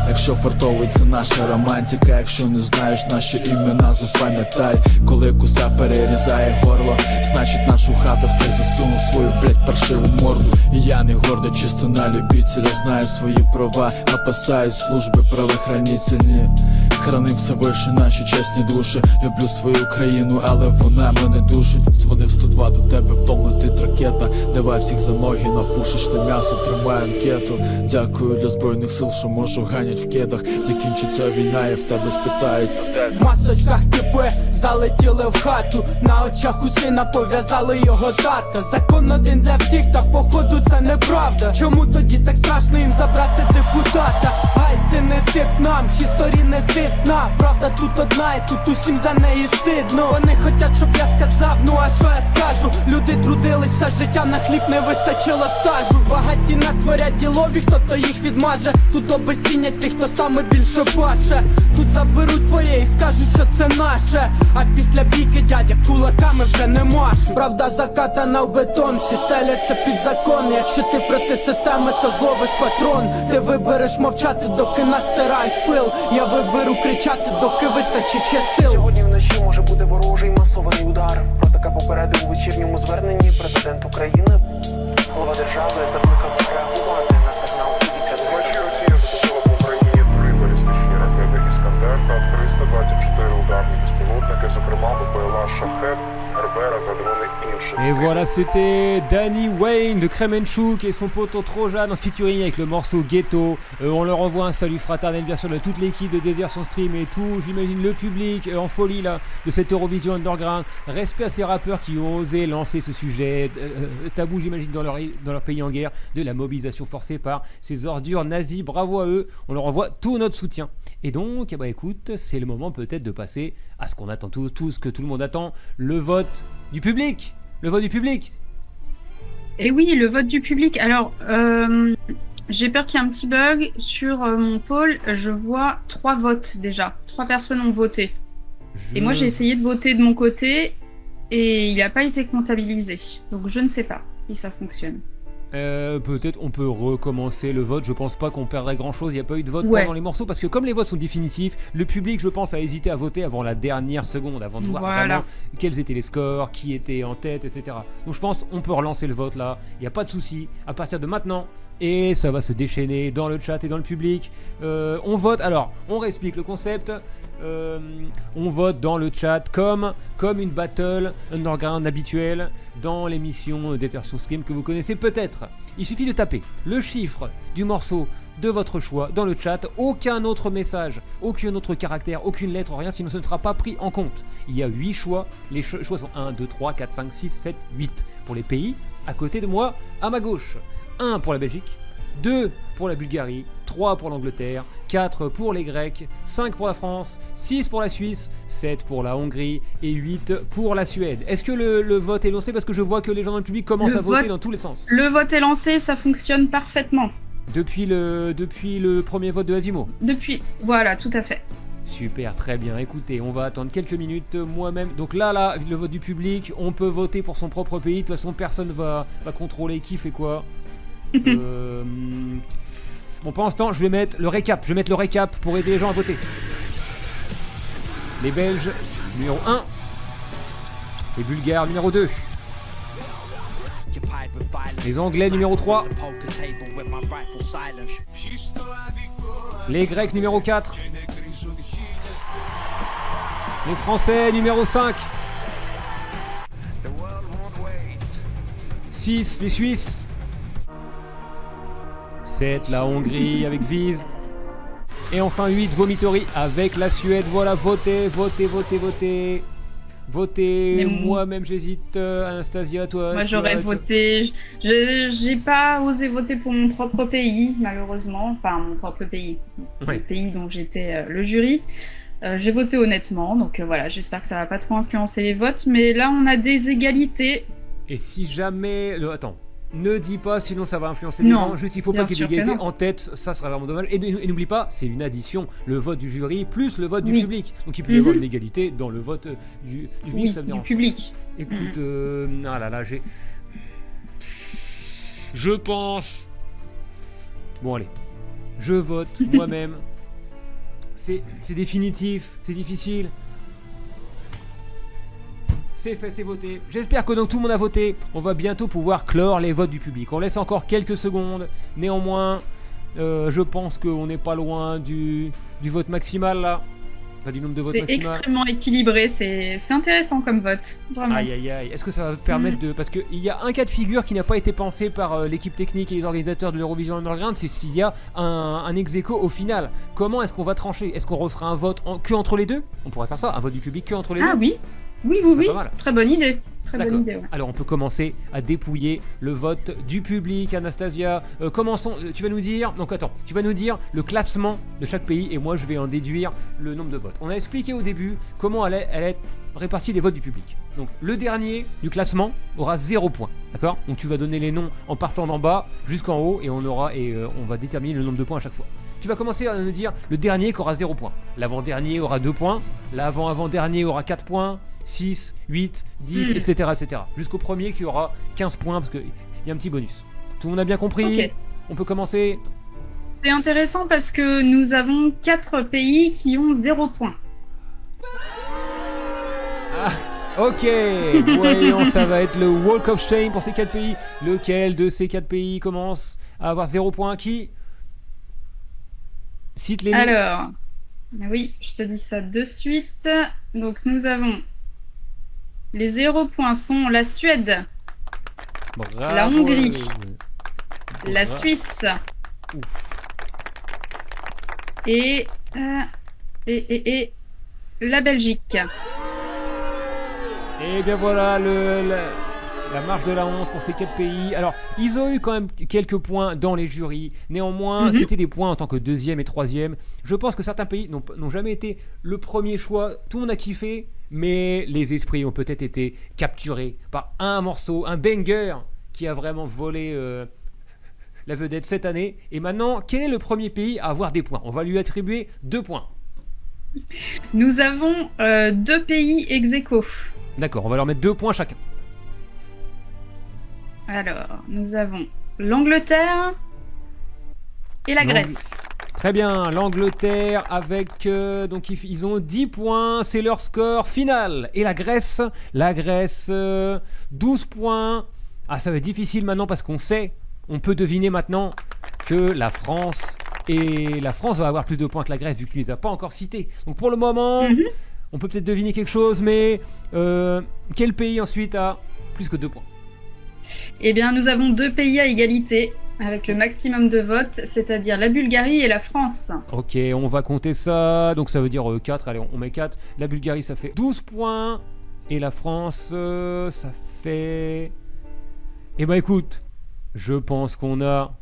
Якщо фартовий, це наша романтика. Якщо не знаєш наші імена, запам'ятай. Коли куса перерізає горло, значить нашу хату хтось засунув свою, блять, паршиву морду. І я не гордо, чисто на любителя, знаю свої права, опасаюсь служби правоохранительні. Храни все вище наші чесні душі. Люблю свою країну, але вона мене душить. Дзвонив 102 до тебе, втомлетить ракета. Давай всіх за ноги, напушиш на м'ясо, тримай анкету. Дякую для збройних сил, що можу ганять в кедах. Закінчиться війна і в тебе спитають. В масочках типи залетіли в хату. На очах у сина пов'язали його тата. Закон один для всіх, та походу це неправда. Чому тоді так страшно їм забрати депутата? Ай, ти не сип нам, історії не ситна. Правда тут одна і тут усім за неї стидно. Вони хотять, щоб я сказав, ну а що я скажу? Люди трудились все життя, на хліб не вистачило стажу. Багаті натворять ділові, хто-то їх відмаже. Тут обесцінять тих, хто саме більше баше. Тут заберуть твоє і скажуть, що це наше. А після бійки дядя кулаками вже не машуть. Правда закатана в бетон, всі стеляться під закон. Якщо ти проти системи, то зловиш патрон. Ти вибереш мовчати, доки нас стирають в пил. Я виберу кричати, доки вистачить ще сил. Сьогодні вночі може бути ворожий масований удар. Про таке попередив у вечірньому зверненні президент України. Голова держави закликав реагувати на сигнал повітряної тривоги. Вночі Росія запустила по Україні 3 балістичні ракети «Іскандер» та 324 ударні безпілотники, зокрема БПЛА «Шахет», «Арбера» та дрони інших. Et voilà, c'était Danny Wayne de Kremenchuk et son poteau Trojan en featuring avec le morceau Ghetto. On leur envoie un salut fraternel bien sûr de toute l'équipe de Désertion Stream et tout, j'imagine le public en folie là de cette Eurovision Underground. Respect à ces rappeurs qui ont osé lancer ce sujet tabou, j'imagine, dans leur pays en guerre, de la mobilisation forcée par ces ordures nazies. Bravo à eux, on leur envoie tout notre soutien. Et donc, bah écoute, c'est le moment peut-être de passer à ce qu'on attend tous, que tout le monde attend, le vote du public. Le vote du public. Et oui, le vote du public. Alors, j'ai peur qu'il y ait un petit bug sur mon pôle. Je vois 3 votes déjà. 3 personnes ont voté. Et moi, j'ai essayé de voter de mon côté et il n'a pas été comptabilisé. Donc, je ne sais pas si ça fonctionne. Peut-être on peut recommencer le vote. Je pense pas qu'on perdrait grand chose. Il n'y a pas eu de vote Ouais. pendant les morceaux parce que comme les votes sont définitifs, le public, je pense, a hésité à voter avant la dernière seconde, avant de voir vraiment quels étaient les scores, qui était en tête, etc. Donc je pense qu'on peut relancer le vote là. Il n'y a pas de souci. À partir de maintenant, et ça va se déchaîner dans le chat et dans le public. On vote. Alors, on réexplique le concept. On vote dans le chat comme une battle underground habituelle dans l'émission Désertion Stream que vous connaissez peut-être. Il suffit de taper le chiffre du morceau de votre choix dans le chat, aucun autre message, aucun autre caractère, aucune lettre, rien, sinon ce ne sera pas pris en compte. Il y a 8 choix, les choix sont 1, 2, 3, 4, 5, 6, 7, 8 pour les pays à côté de moi, à ma gauche. 1 pour la Belgique, 2 pour la Bulgarie, 3 pour l'Angleterre, 4 pour les Grecs, 5 pour la France, 6 pour la Suisse, 7 pour la Hongrie et 8 pour la Suède. Est-ce que le vote est lancé? Parce que je vois que les gens dans le public commencent à voter dans tous les sens. Le vote est lancé, ça fonctionne parfaitement. Depuis le premier vote de Asimo. Depuis, voilà, tout à fait. Super, très bien. Écoutez, on va attendre quelques minutes moi-même. Donc là, le vote du public, on peut voter pour son propre pays. De toute façon, personne va contrôler qui fait quoi. Bon, pendant ce temps, je vais mettre le récap. Je vais mettre le récap pour aider les gens à voter. Les Belges, numéro 1. Les Bulgares numéro 2. Les Anglais numéro 3. Les Grecs numéro 4. Les Français numéro 5. 6, les Suisses. 7, la Hongrie avec Vise. Et enfin 8, Vomitory avec la Suède. Voilà, votez. Votez, moi-même j'hésite. Anastasia, toi? Moi j'aurais voté. J'ai pas osé voter pour mon propre pays, malheureusement. Enfin, mon propre pays. Le pays dont j'étais le jury. J'ai voté honnêtement, donc voilà, j'espère que ça va pas trop influencer les votes. Mais là, on a des égalités. Et si jamais. Attends. Ne dis pas, sinon ça va influencer les gens. Juste, il faut pas qu'il y ait d'égalité en tête, ça serait vraiment dommage. Et n'oublie pas, c'est une addition, le vote du jury plus le vote du public. Donc il peut y avoir une égalité dans le vote du public, ça me dérange. Du public. Écoute, ah là là, je pense. Bon, allez, je vote moi-même. C'est définitif, c'est difficile. C'est fait, c'est voté. J'espère que donc tout le monde a voté. On va bientôt pouvoir clore les votes du public. On laisse encore quelques secondes. Néanmoins, je pense qu'on n'est pas loin du vote maximal là. Pas du nombre de votes maximal. C'est extrêmement équilibré. C'est intéressant comme vote. Vraiment. Aïe aïe aïe. Est-ce que ça va permettre de... Parce qu'il y a un cas de figure qui n'a pas été pensé par l'équipe technique et les organisateurs de l'Eurovision Underground, c'est s'il y a un ex-aequo au final. Comment est-ce qu'on va trancher? Est-ce qu'on refera un vote que entre les deux? On pourrait faire ça, un vote du public que entre les deux. Ah oui. Oui, très bonne idée. Bonne idée, ouais. Alors on peut commencer à dépouiller le vote du public. Anastasia, commençons. Tu vas nous dire. Donc attends, tu vas nous dire le classement de chaque pays et moi je vais en déduire le nombre de votes. On a expliqué au début comment allaient être répartis les votes du public. Donc le dernier du classement aura 0 point. D'accord? Donc tu vas donner les noms en partant d'en bas jusqu'en haut et on va déterminer le nombre de points à chaque fois. Tu vas commencer à nous dire le dernier qui aura 0 points. L'avant-dernier aura 2 points. L'avant-avant-dernier aura 4 points. 6, 8, 10, etc. Jusqu'au premier qui aura 15 points parce qu'il y a un petit bonus. Tout le monde a bien compris? Okay. On peut commencer? C'est intéressant parce que nous avons 4 pays qui ont 0 points. Ah, ok, voyons, ça va être le Walk of Shame pour ces 4 pays. Lequel de ces 4 pays commence à avoir 0 points? Qui? Cite les noms. Alors, oui, je te dis ça de suite. Donc nous avons... Les 0 points sont la Suède, bravo, la Hongrie, la Suisse et la Belgique. Et bien voilà la marche de la honte pour ces 4 pays. Alors, ils ont eu quand même quelques points dans les jurys. Néanmoins, c'était des points en tant que 2e et 3e. Je pense que certains pays n'ont jamais été le premier choix. Tout le monde a kiffé, mais les esprits ont peut-être été capturés par un morceau, un banger qui a vraiment volé la vedette cette année. Et maintenant, quel est le premier pays à avoir des points? On va lui attribuer 2 points. Nous avons 2 pays ex-aequo. D'accord, on va leur mettre 2 points chacun. Alors, nous avons l'Angleterre et la Grèce. Très bien, l'Angleterre avec... donc ils ont 10 points, c'est leur score final. Et la Grèce 12 points. Ah, ça va être difficile maintenant parce on peut deviner maintenant que la France va avoir plus de points que la Grèce vu que tu les as pas encore cités. Donc pour le moment, on peut peut-être deviner quelque chose, mais quel pays ensuite a plus que 2 points? Eh bien, nous avons 2 pays à égalité, avec le maximum de votes, c'est-à-dire la Bulgarie et la France. Ok, on va compter ça, donc ça veut dire 4, allez, on met 4. La Bulgarie, ça fait 12 points, et la France, ça fait... Eh ben écoute, je pense qu'on a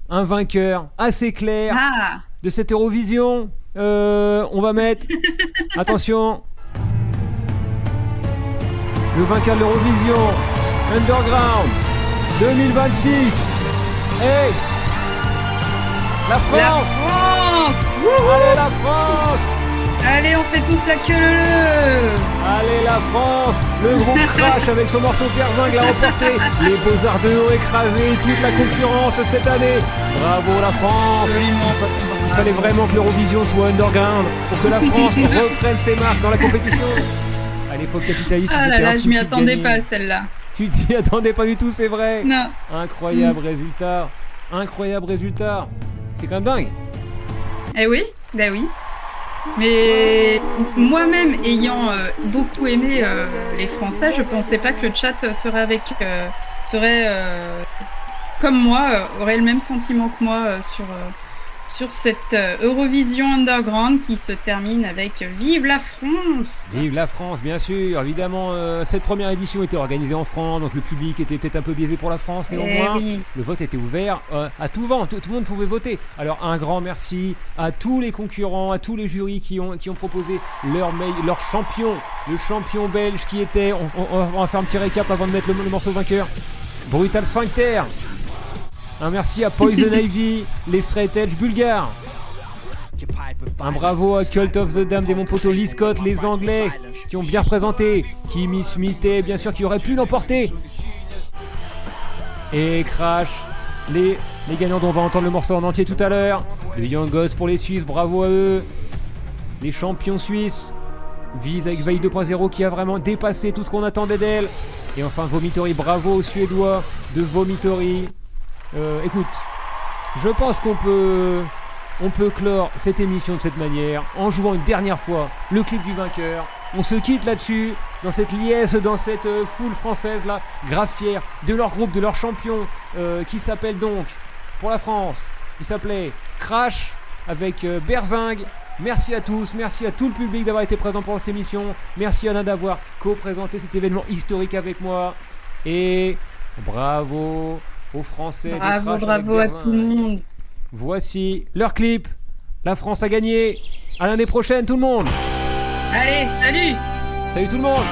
un vainqueur assez clair de cette Eurovision. On va mettre... Attention, le vainqueur de l'Eurovision Underground 2026. Hey, la France. La France. Allez la France. Allez, on fait tous la queue leu. Allez la France. Le groupe Crash avec son morceau Perzingue l'a remporté. Les Beaux-Arts de ont écrasé toute la concurrence cette année. Bravo la France. Il fallait vraiment que l'Eurovision soit underground pour que la France reprenne ses marques dans la compétition. À l'époque capitaliste, Ah là c'était là, un je sou m'y de attendais gagner. pas à celle-là. Tu t'y attendais pas du tout, c'est vrai. Non. Incroyable résultat. Incroyable résultat. C'est quand même dingue. Eh oui, bah oui. Mais moi-même ayant beaucoup aimé les Français, je pensais pas que le chat serait comme moi, aurait le même sentiment que moi sur cette Eurovision Underground qui se termine avec Vive la France! Vive la France, bien sûr. Évidemment, cette première édition était organisée en France, donc le public était peut-être un peu biaisé pour la France. Néanmoins, oui. le vote était ouvert à tout vent. Tout le monde pouvait voter. Alors, un grand merci à tous les concurrents, à tous les jurys qui ont proposé leur champion, le champion belge qui était. On va faire un petit récap avant de mettre le morceau vainqueur. Brutal Sphincter. Un merci à Poison Ivy, les Straight Edge bulgares. Un bravo à Cult of the Damned et mon poteau Lee Scott, les Anglais, qui ont bien représenté. Kimmy Smith, bien sûr, qui aurait pu l'emporter. Et Crash, les gagnants dont on va entendre le morceau en entier tout à l'heure. Les Young Gods pour les Suisses, bravo à eux. Les champions suisses. Vise avec Veille 2.0 qui a vraiment dépassé tout ce qu'on attendait d'elle. Et enfin Vomitory, bravo aux Suédois de Vomitory. Écoute, je pense qu'on peut clore cette émission de cette manière en jouant une dernière fois le clip du vainqueur. On se quitte là-dessus, dans cette liesse, dans cette foule française là, grave fière de leur groupe, de leur champion qui s'appelle donc, pour la France, il s'appelait Crash avec Berzingue. Merci à tous, merci à tout le public d'avoir été présent pour cette émission. Merci Anna d'avoir co-présenté cet événement historique avec moi. Et bravo aux Français. Bravo à tout le monde. Voici leur clip. La France a gagné. À l'année prochaine tout le monde. Allez, salut. Salut tout le monde.